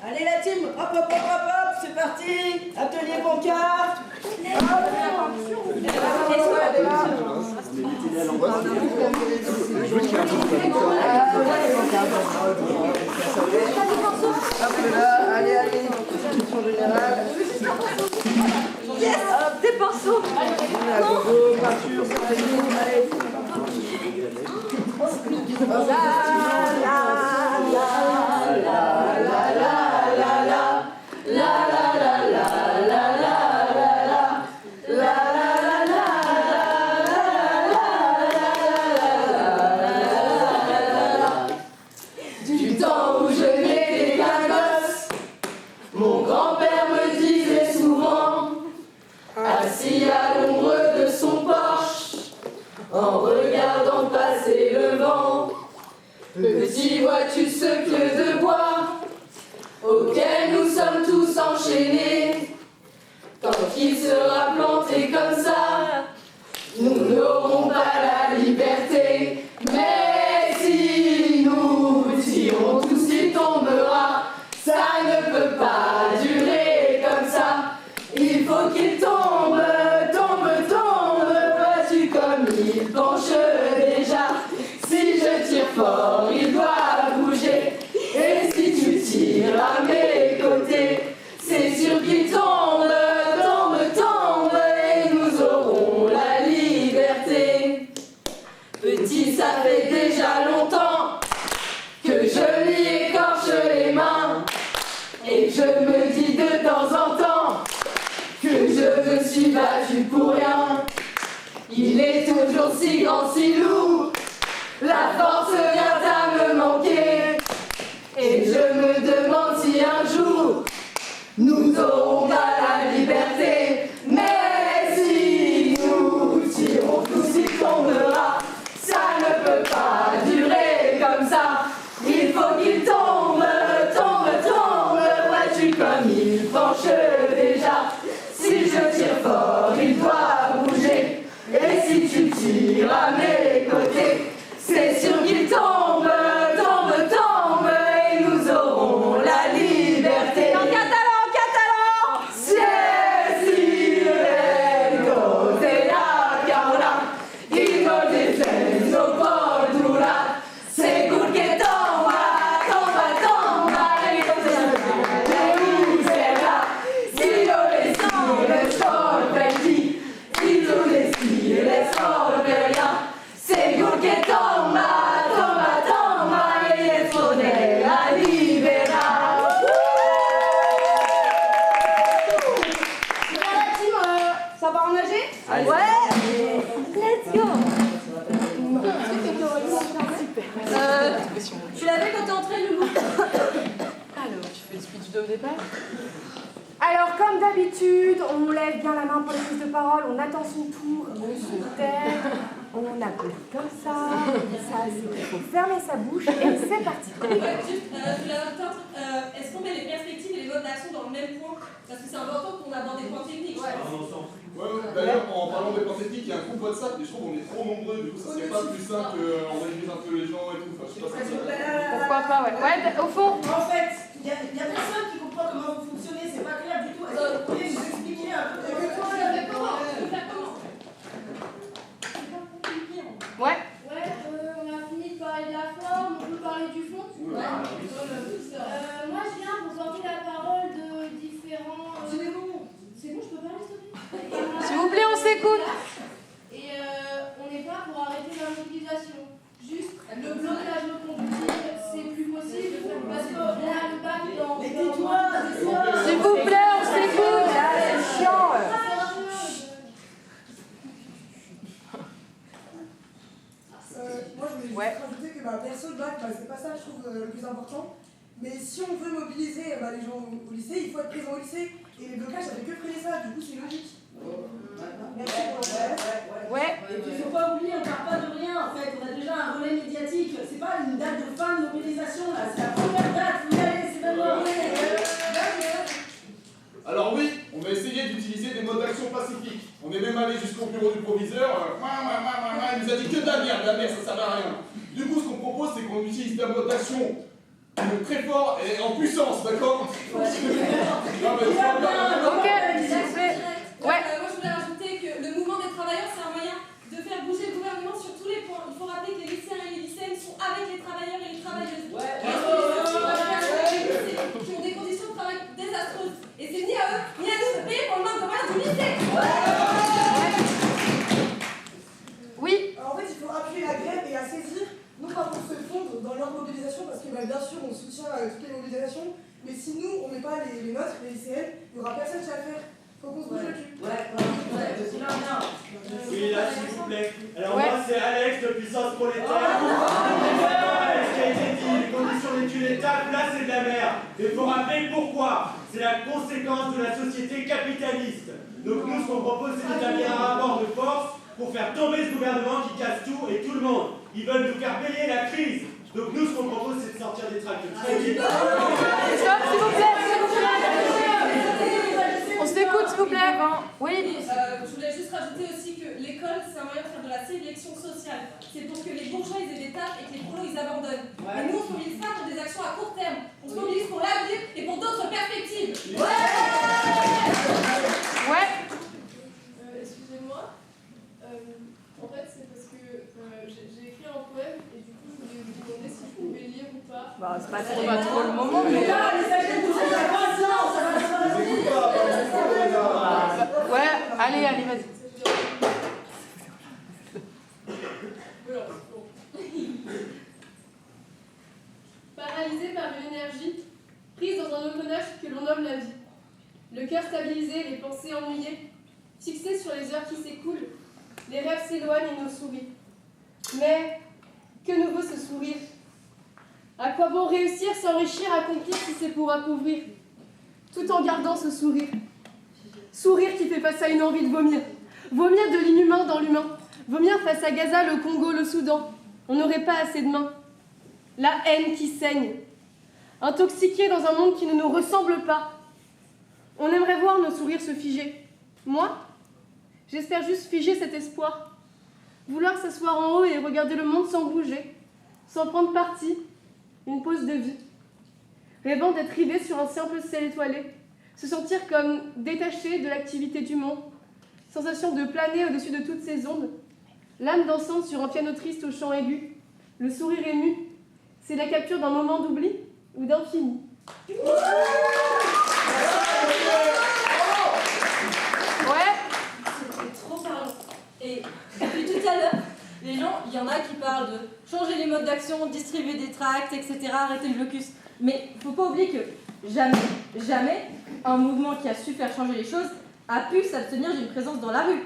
Allez la team, hop hop hop hop hop, c'est parti. Atelier pancarte. Allez, allez. Question générale. Yes. Hop, des pinceaux. La gogo, peinture, c'est allez. Du temps où je n'étais qu'un gosse, mon grand-père me disait souvent, assis à l'ombre de son porche, en regardant passer le vent, petit, vois-tu ce pieu de bois auquel nous sommes tous enchaînés? Tant qu'il sera planté comme ça, nous n'aurons pas la liberté. Mais si nous tirons tous, il tombera. Ça ne peut pas durer comme ça. Il faut qu'il tombe, tombe, tombe. Vois-tu comme il penche déjà? Si je tire fort, il doit bouger. Et si tu tires à mes côtés, c'est sûr qu'il tombe, tombe, tombe. Et nous aurons la liberté. Petit, ça fait déjà longtemps que je lui écorche les mains. Et je me dis de temps en temps que je me suis battu pour rien. Il est toujours si grand, si lourd, La force vient à me manquer. Et je me demande si un jour nous aurons pas la liberté. Mais si nous tirons tous, il tombera. Ça ne peut pas durer comme ça. Il faut qu'il tombe, tombe, tombe. Vois-tu comme il penche déjà? Si je tire fort, il doit bouger. Et si tu tires à mes côtés, c'est sûr qu'il tombe, tombe, tombe. Et nous aurons la liberté. En catalan, Si el cielo te la caola y no defenso por dura, seguro que toma, toma, toma. Y no te userá. Si yo le sorprendí, y tú le sorprenderá. Seguro que toma, toma, toma. Y eso de la libertad. Ça va en nager? Ouais. Let's go. Tu l'avais quand t'es entré, Loulou? Alors, tu fais le speech de départ? Alors, comme d'habitude, on lève bien la main pour les prises de parole, on attend son tour, on se tait, on applaudit comme ça, il faut fermer sa bouche et c'est parti. Ouais, juste, je voulais rajouter un truc. Est-ce qu'on met les perspectives et les modes d'action dans le même point? Parce que c'est important qu'on aborde des points techniques. D'ailleurs, en parlant des points techniques, il y a un groupe WhatsApp, et je trouve qu'on est trop nombreux, du coup, ça serait pas plus simple qu'on réunisse un peu les gens et tout. Enfin, je sais pas si ça... Pourquoi pas, ouais. Ouais, au fond. En fait, il y a personne qui comprend comment vous fonctionnez, c'est pas clair du tout. Est-ce que vous pourriez nous expliquer un peu Ouais. Ouais, on a fini de parler de la forme, on peut parler du fond. Moi je viens pour porter la parole de différents. C'est bon, je peux parler s'il te plaît? S'il vous plaît, on s'écoute. Et on n'est pas pour arrêter la mobilisation. Juste le blocage de combustible, c'est plus possible parce que là le bac dans. Mais tais-toi, s'il vous plaît, on s'écoute. Là, c'est chiant. Moi, je voulais juste rajouter que perso, le bac, c'est pas ça, je trouve, le plus important. Mais si on veut mobiliser les gens au lycée, il faut être présent au lycée. Et les blocages, ça fait que freiner ça, du coup, c'est logique. Merci pour le Ouais. Et puis, il ne faut pas oublier, on ne part pas de rien, en fait. On a déjà un relais médiatique. C'est pas une date de fin de mobilisation, là. C'est la première date. Vous y allez, c'est même pas vrai. Alors oui, on va essayer d'utiliser des modes d'action pacifiques. On est même allé jusqu'au bureau du proviseur. Il nous a dit que de la merde, ça sert à rien. Du coup, ce qu'on propose, c'est qu'on utilise des modes d'action très forts et en puissance, d'accord? Ok, s'il vous plaît. Ouais. Moi, je voulais rajouter que le mouvement des travailleurs, c'est un moyen de faire bouger le gouvernement sur tous les points. Il faut rappeler que les lycéens et les lycéennes sont avec les travailleurs et les travailleuses. Qui ont des conditions de travail désastreuses. Et c'est ni à eux, ni à nous de payer pour le manque de moyens du lycée. Oui. Alors, en fait, il faut appuyer la grève et la saisir, non pas pour se fondre dans leur mobilisation, parce que bien sûr, on soutient toutes les mobilisations, mais si nous, on ne met pas les nôtres, les lycéennes, il n'y aura personne qui va le faire. Faut qu'on se bouge le cul. Oui, là, s'il vous plaît. Alors, Ouais. moi, c'est Alex de Puissance Prolétaire. Ce qui a été dit, les conditions d'études étables, là, c'est de la merde. Mais il faut rappeler pourquoi. C'est la conséquence de la société capitaliste. Donc, nous, ce qu'on propose, c'est d'établir un rapport de force pour faire tomber ce gouvernement qui casse tout et tout le monde. Ils veulent nous faire payer la crise. Donc, nous, ce qu'on propose, c'est de sortir des tracts. Stop, s'il vous plaît. On s'écoute, s'il vous plaît. Oui. Je voulais juste rajouter aussi que l'école, c'est un moyen de faire de la sélection sociale. C'est pour que les bourgeois ils aient des tâches et que les prolos ils abandonnent. Et nous, on se mobilise pas pour des actions à court terme. On se mobilise pour l'avenir et pour d'autres perspectives. Ouais. Excusez-moi. En fait, c'est parce que j'ai écrit un poème et du coup, je voulais vous demander si je pouvais lire ou pas. Bah, c'est pas trop le moment, mais. Ouais, allez, vas-y. Paralysé par une énergie, prise dans un engrenage que l'on nomme la vie. Le cœur stabilisé, les pensées ennuyées, fixées sur les heures qui s'écoulent, les rêves s'éloignent et nous sourient. Mais Que nous vaut ce sourire? À quoi bon réussir, s'enrichir, accomplir si c'est pour appauvrir? Tout en gardant ce sourire. Sourire qui fait face à une envie de vomir. Vomir de l'inhumain dans l'humain. Vomir face à Gaza, le Congo, le Soudan. On n'aurait pas assez de mains. La haine qui saigne. Intoxiqués dans un monde qui ne nous ressemble pas. On aimerait voir nos sourires se figer. Moi, j'espère juste figer cet espoir. Vouloir s'asseoir en haut et regarder le monde sans bouger, sans prendre parti, une pause de vie. Rêvant d'être rivé sur un simple ciel étoilé, se sentir comme détaché de l'activité du monde, sensation de planer au-dessus de toutes ces ondes, l'âme dansante sur un piano triste au chant aigu, le sourire ému, c'est la capture d'un moment d'oubli ou d'infini. Ouais, c'était trop parlant. Et depuis tout à l'heure, les gens, il y en a qui parlent de changer les modes d'action, distribuer des tracts, etc., arrêter le blocus. Mais faut pas oublier que jamais, un mouvement qui a su faire changer les choses a pu s'abstenir d'une présence dans la rue.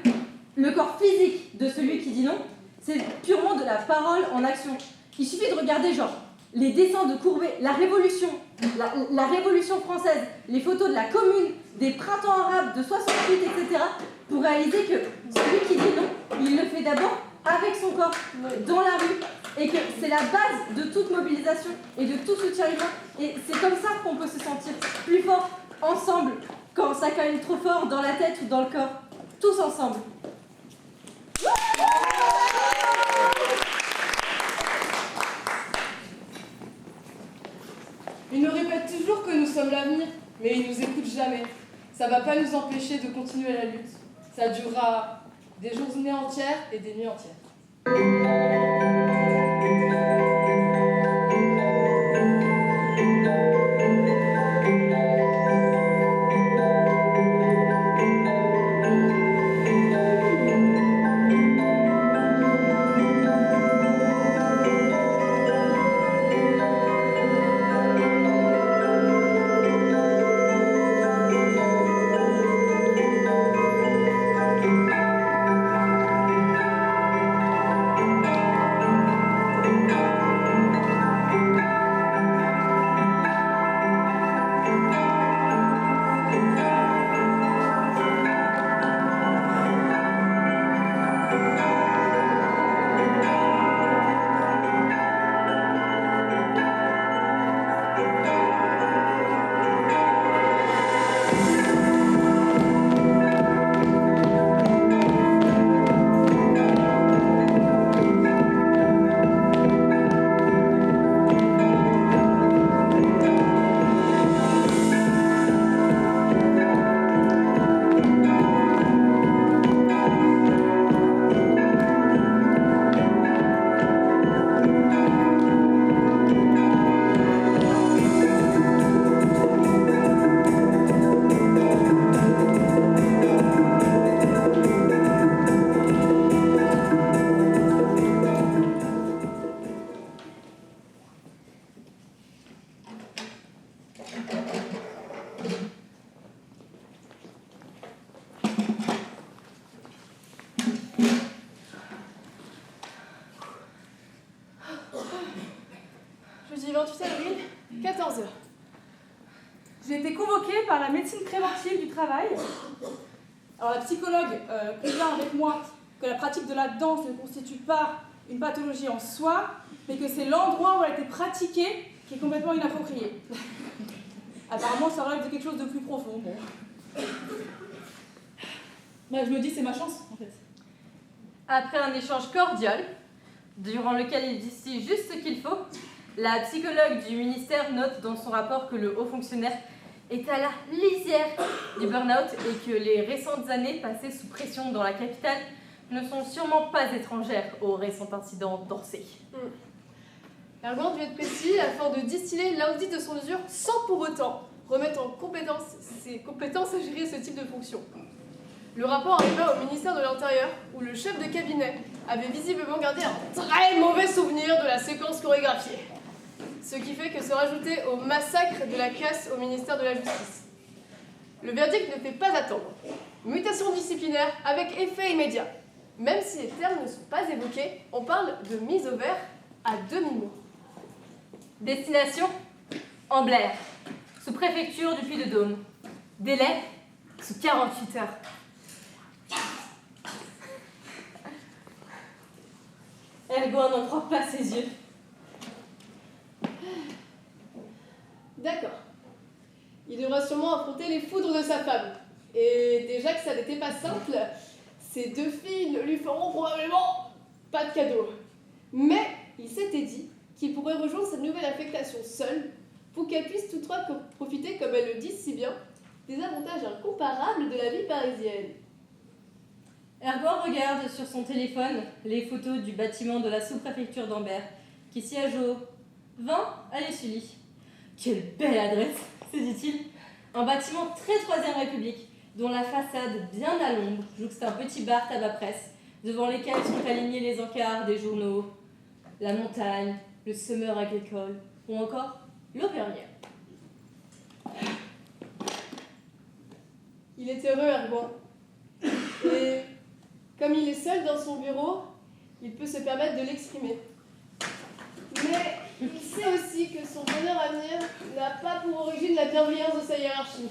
Le corps physique de celui qui dit non, c'est purement de la parole en action. Il suffit de regarder, genre, les dessins de Courbet, la Révolution française, les photos de la Commune, des printemps arabes de 68, etc., pour réaliser que celui qui dit non, il le fait d'abord avec son corps, dans la rue, et que c'est la base de toute mobilisation et de tout soutien humain. Et c'est comme ça qu'on peut se sentir plus fort, ensemble, quand ça cogne trop fort dans la tête ou dans le corps. Tous ensemble. Ils nous répètent toujours que nous sommes l'avenir, mais ils nous écoutent jamais. Ça va pas nous empêcher de continuer la lutte. Ça durera des journées entières et des nuits entières. Jeudi 28 avril, 14h. J'ai été convoquée par la médecine préventive du travail. Alors la psychologue convient avec moi que la pratique de la danse ne constitue pas une pathologie en soi, mais que c'est l'endroit où elle a été pratiquée qui est complètement inapproprié. Apparemment, ça relève de quelque chose de plus profond. Bon. Bah, je me dis, c'est ma chance, en fait. Après un échange cordial, durant lequel il distille juste ce qu'il faut, la psychologue du ministère note dans son rapport que le haut fonctionnaire est à la lisière du burn-out et que les récentes années passées sous pression dans la capitale ne sont sûrement pas étrangères au récent incident d'Orsay. L'argument devait être précis afin de distiller l'audit de son mesure sans pour autant remettre en ses compétences à gérer ce type de fonction. Le rapport arriva au ministère de l'Intérieur où le chef de cabinet avait visiblement gardé un très mauvais souvenir de la séquence chorégraphiée. Ce qui fait que se rajoutait au massacre de la casse au ministère de la Justice. Le verdict ne fait pas attendre. Mutation disciplinaire avec effet immédiat. Même si les termes ne sont pas évoqués, on parle de mise au vert à demi-mot. Destination Amblère, sous-préfecture du Puy-de-Dôme. Délai sous 48 heures. Ergoin n'en croit pas ses yeux. D'accord. Il devra sûrement affronter les foudres de sa femme. Et déjà que ça n'était pas simple, ces deux filles ne lui feront probablement pas de cadeau. Mais il s'était dit qu'il pourrait rejoindre cette nouvelle affectation seule pour qu'elle puisse toutefois profiter, comme elles le disent si bien, des avantages incomparables de la vie parisienne. Ergoin regarde sur son téléphone les photos du bâtiment de la sous-préfecture d'Ambert qui siège au 20 allée Sully. Quelle belle adresse, se dit-il. Un bâtiment très 3e République, dont la façade bien à l'ombre jouxte un petit bar tabac-presse, devant lesquels sont alignés les encarts des journaux, la montagne, le semeur agricole, ou encore l'auvergnat. Il est heureux, Ergoin. Et comme il est seul dans son bureau, il peut se permettre de l'exprimer. Mais il sait aussi que son bonheur à venir n'a pas pour origine la bienveillance de sa hiérarchie.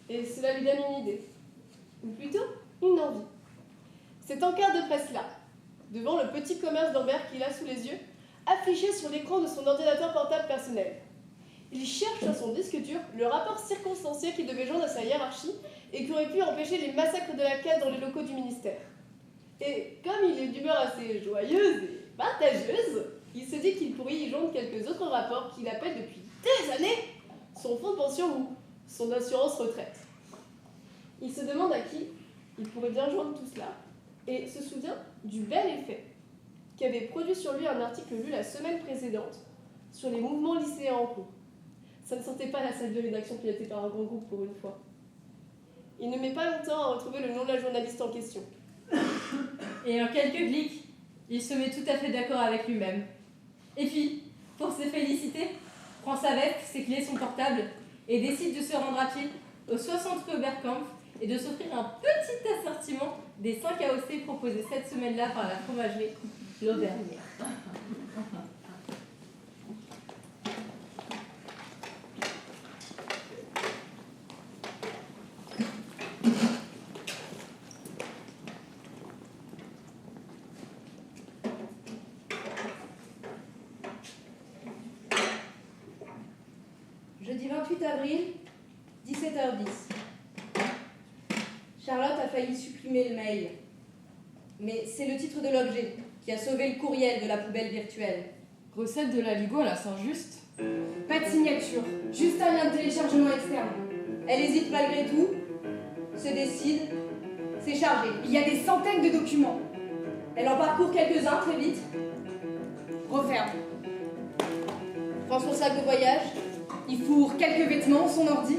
Et cela lui donne une idée. Ou plutôt, une envie. Cet encart de presse-là, devant le petit commerce d'Ambert qu'il a sous les yeux, affiché sur l'écran de son ordinateur portable personnel. Il cherche sur son disque dur le rapport circonstancié qui devait joindre à sa hiérarchie et qui aurait pu empêcher les massacres de la casse dans les locaux du ministère. Et comme il est d'humeur assez joyeuse et partageuse, il se dit qu'il pourrait y joindre quelques autres rapports qu'il appelle depuis des années son fonds de pension ou son assurance retraite. Il se demande à qui il pourrait bien joindre tout cela et se souvient du bel effet qu'avait produit sur lui un article lu la semaine précédente sur les mouvements lycéens en cours. Ça ne sentait pas la salle de rédaction pilotée par un grand groupe pour une fois. Il ne met pas longtemps à retrouver le nom de la journaliste en question. Et en quelques clics, il se met tout à fait d'accord avec lui-même. Et puis, pour se féliciter, prend sa veste, ses clés, son portable et décide de se rendre à pied au 60 rue Oberkampf et de s'offrir un petit assortiment des 5 AOC proposés cette semaine-là par la fromagerie L'Auvergnat. Jeudi 28 avril, 17h10. Charlotte a failli supprimer le mail. Mais c'est le titre de l'objet qui a sauvé le courriel de la poubelle virtuelle. Recette de la Ligo à la Saint-Just. Pas de signature, juste un lien de téléchargement externe. Elle hésite malgré tout, se décide, c'est chargé. Il y a des centaines de documents. Elle en parcourt quelques-uns très vite, referme. Prend son sac de voyage, il fourre quelques vêtements, son ordi,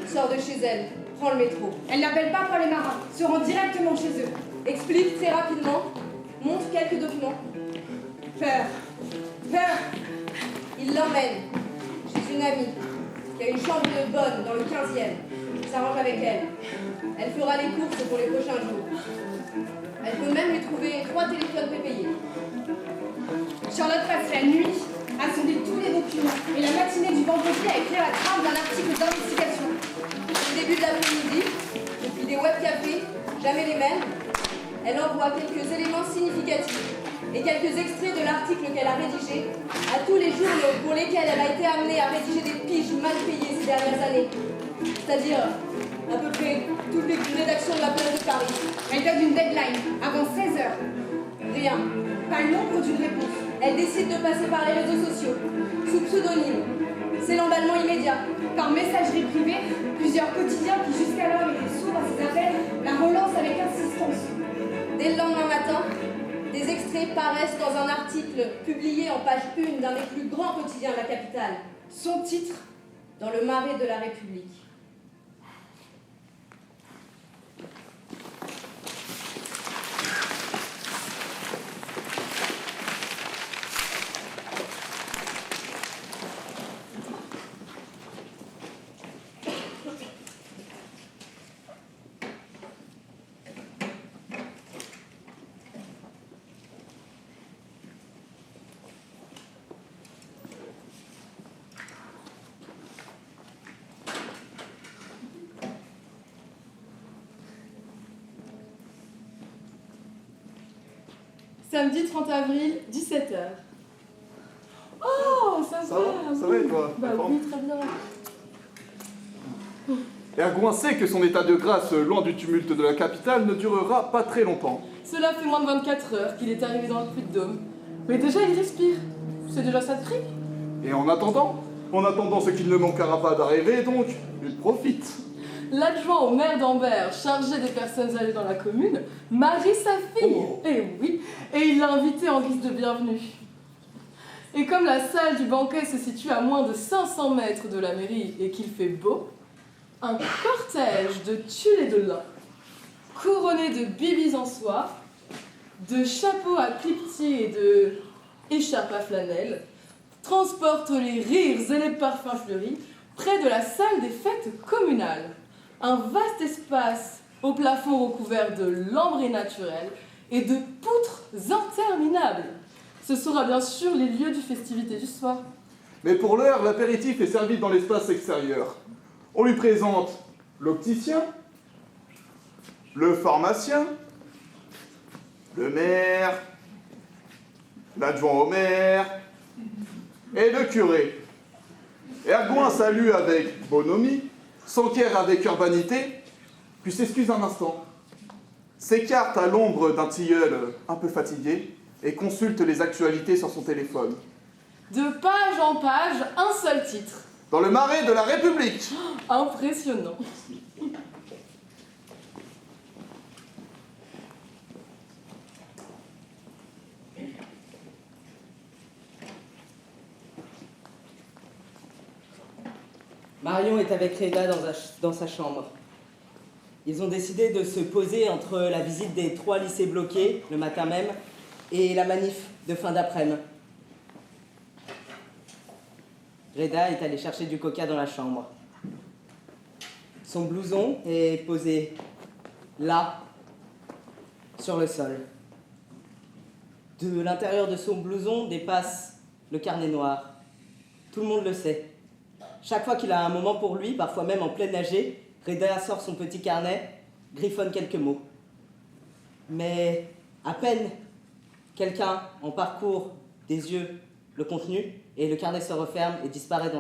sort de chez elle, prend le métro. Elle n'appelle pas pour les marins, se rend directement chez eux. Explique très rapidement, montre quelques documents. Peur. Il l'emmène chez une amie qui a une chambre de bonne dans le 15e. S'arrange avec elle. Elle fera les courses pour les prochains jours. Elle peut même lui trouver 3 téléphones prépayés. Charlotte passe la nuit à sonder tous les documents et la matinée du vendredi à écrire la trame d'un article d'investigation. Au début de l'après-midi, depuis des webcafés, jamais les mêmes, elle envoie quelques éléments significatifs et quelques extraits de l'article qu'elle a rédigé à tous les journaux pour lesquels elle a été amenée à rédiger des piges mal payées ces dernières années. C'est-à-dire à peu près toutes les rédactions de la place de Paris. Elle donne une deadline avant 16h. Rien. Pas l'ombre d'une réponse. Elle décide de passer par les réseaux sociaux, sous pseudonyme. C'est l'emballement immédiat. Par messagerie privée, plusieurs quotidiens qui jusqu'alors étaient sourds à ses appels la relancent avec insistance. Dès le lendemain matin, des extraits paraissent dans un article publié en page 1 d'un des plus grands quotidiens de la capitale. Son titre, dans le Marais de la République. Samedi 30 avril, 17h. Oh, ça va. Ça va et toi? Bah oui, très bien. Ergoin sait que son état de grâce, loin du tumulte de la capitale, ne durera pas très longtemps. Cela fait moins de 24 heures qu'il est arrivé dans le Puy-de-Dôme. Mais déjà, il respire. C'est déjà ça de prix. Et en attendant ce qu'il ne manquera pas d'arriver, donc, il profite. L'adjoint au maire d'Ambert, chargé des personnes âgées dans la commune, marie sa fille. Et oui, et il l'a invité en guise de bienvenue. Et comme la salle du banquet se situe à moins de 500 mètres de la mairie et qu'il fait beau, un cortège de tulles et de lin, couronné de bibis en soie, de chapeaux à cliquetis et de écharpes à flanelle, transporte les rires et les parfums fleuris près de la salle des fêtes communales. Un vaste espace au plafond recouvert de lambris naturels et de poutres interminables. Ce sera bien sûr les lieux du festivité du soir. Mais pour l'heure, l'apéritif est servi dans l'espace extérieur. On lui présente l'opticien, le pharmacien, le maire, l'adjoint au maire et le curé. Ergoin salue avec bonhomie, s'enquiert avec urbanité, puis s'excuse un instant, s'écarte à l'ombre d'un tilleul un peu fatigué et consulte les actualités sur son téléphone. De page en page, un seul titre. Dans le marais de la République. Impressionnant. Marion est avec Reda dans sa chambre. Ils ont décidé de se poser entre la visite des 3 lycées bloqués, le matin même, et la manif de fin d'après-midi. Reda est allée chercher du coca dans la chambre. Son blouson est posé là, sur le sol. De l'intérieur de son blouson dépasse le carnet noir. Tout le monde le sait. Chaque fois qu'il a un moment pour lui, parfois même en pleine AG, Reda sort son petit carnet, griffonne quelques mots. Mais à peine quelqu'un en parcourt des yeux le contenu, et le carnet se referme et disparaît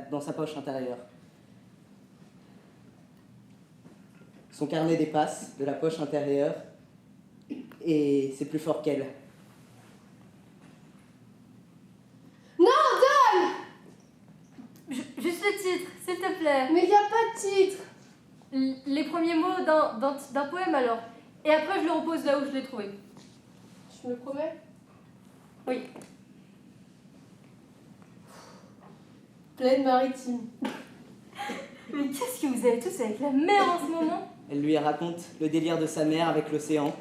dans sa poche intérieure. Son carnet dépasse de la poche intérieure, et c'est plus fort qu'elle. Non, donne! Juste le titre, s'il te plaît. Mais y a pas de titre. Les premiers mots d'un poème alors. Et après je le repose là où je l'ai trouvé. Tu me promets? Oui. Plaine maritime. Mais qu'est-ce que vous avez tous avec la mer en ce moment? Elle lui raconte le délire de sa mère avec l'océan.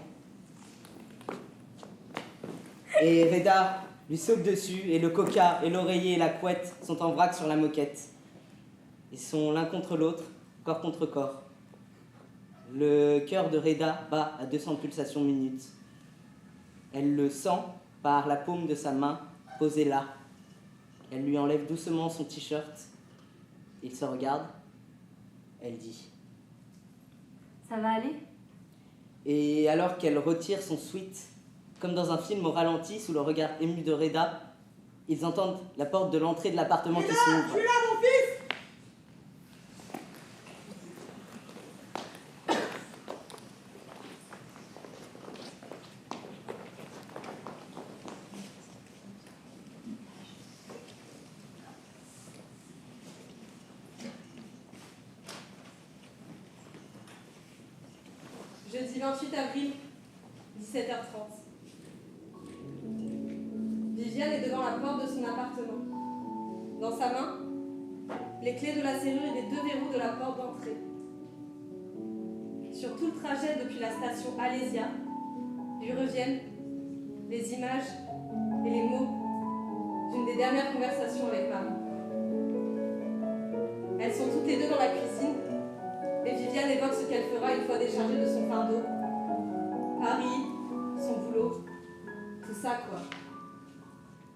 Et Reda lui saute dessus, et le coca, et l'oreiller, et la couette sont en vrac sur la moquette. Ils sont l'un contre l'autre, corps contre corps. Le cœur de Reda bat à 200 pulsations minutes. Elle le sent par la paume de sa main posée là. Elle lui enlève doucement son t-shirt. Il se regarde. Elle dit: Ça va aller? Et alors qu'elle retire son sweat, comme dans un film au ralenti, sous le regard ému de Reda, ils entendent la porte de l'entrée de l'appartement qui s'ouvre. Je suis là, mon fils! Jeudi 28 avril, 17h30. Viviane est devant la porte de son appartement. Dans sa main, les clés de la serrure et les 2 verrous de la porte d'entrée. Sur tout le trajet depuis la station Alésia, lui reviennent les images et les mots d'une des dernières conversations avec Marie. Elles sont toutes les 2 dans la cuisine. Et Viviane évoque ce qu'elle fera une fois déchargée de son fardeau. Paris, son boulot, tout ça quoi.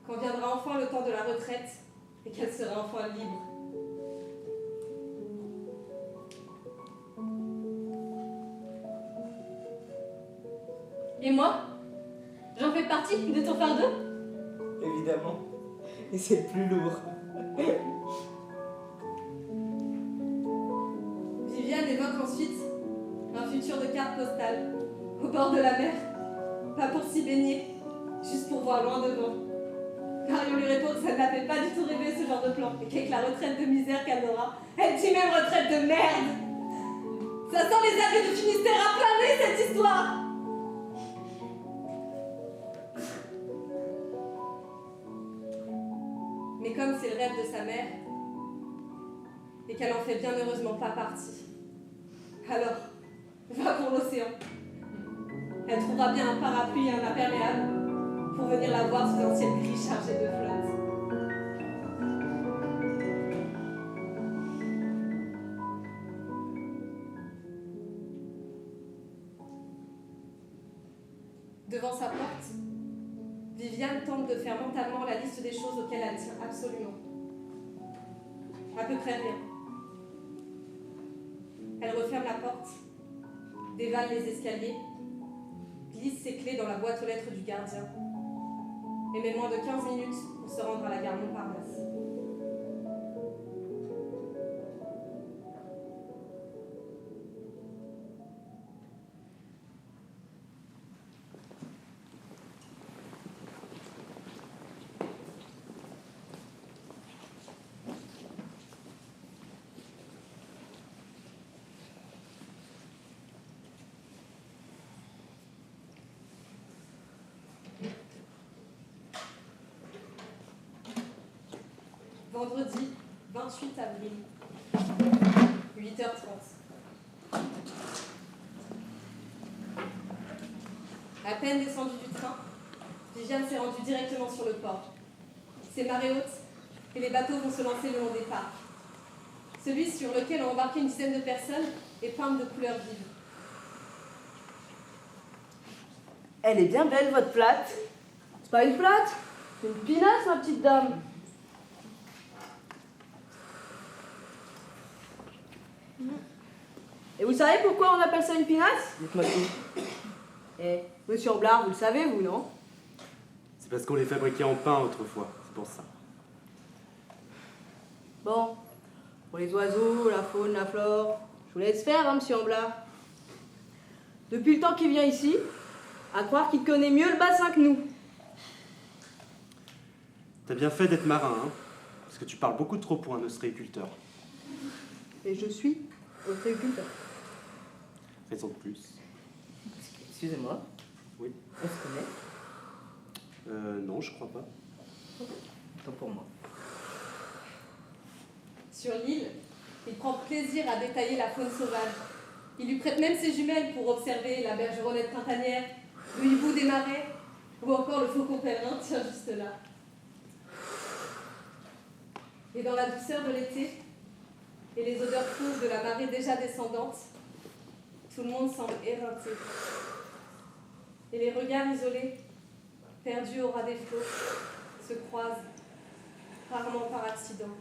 Quand viendra enfin le temps de la retraite et qu'elle sera enfin libre. Et moi, j'en fais partie. faire deux? Évidemment. Et c'est le plus lourd. Viviane évoque ensuite un futur de carte postale, au bord de la mer, pas pour s'y baigner, juste pour voir loin devant. Mario lui répond que ça ne la fait pas du tout rêver ce genre de plan, et qu'avec la retraite de misère qu'elle aura, elle dit même retraite de merde. Ça sent les abris du Finistère à plein nez, cette histoire. Mais comme c'est le rêve de sa mère, et qu'elle en fait bien heureusement pas partie, alors, va pour l'océan. Elle trouvera bien un parapluie et un imperméable pour venir la voir sous un ciel gris chargé de flotte. Devant sa porte, Viviane tente de faire mentalement la liste des choses auxquelles elle tient absolument. À peu près rien. Elle referme la porte, dévale les escaliers, glisse ses clés dans la boîte aux lettres du gardien et met moins de 15 minutes pour se rendre à la gare Montparnasse. Vendredi 28 avril, 8h30. À peine descendue du train, Viviane s'est rendue directement sur le port. C'est marée haute et les bateaux vont se lancer le long des parcs. Celui sur lequel ont embarqué une dizaine de personnes est peint de couleurs vives. Elle est bien belle, votre plate. C'est pas une plate, c'est une pinasse, ma petite dame. Et vous savez pourquoi on appelle ça une pinasse? Dites-moi tout. Eh, monsieur Amblard, vous le savez, vous, non? C'est parce qu'on les fabriquait en pain autrefois, c'est pour ça. Bon, pour les oiseaux, la faune, la flore, je vous laisse faire, hein, monsieur Amblard. Depuis le temps qu'il vient ici, à croire qu'il connaît mieux le bassin que nous. T'as bien fait d'être marin, hein, parce que tu parles beaucoup trop pour un ostréiculteur. Et je suis ostréiculteur. Raison de plus. Excusez-moi. Oui. On se connaît? Non, je crois pas. Tant pour moi. Sur l'île, il prend plaisir à détailler la faune sauvage. Il lui prête même ses jumelles pour observer la bergeronnette printanière, le hibou des marais, ou encore le faucon pèlerin, tiens, juste là. Et dans la douceur de l'été, et les odeurs crues de la marée déjà descendante, tout le monde semble éreinté. Et les regards isolés, perdus au ras des flots, se croisent, rarement par accident.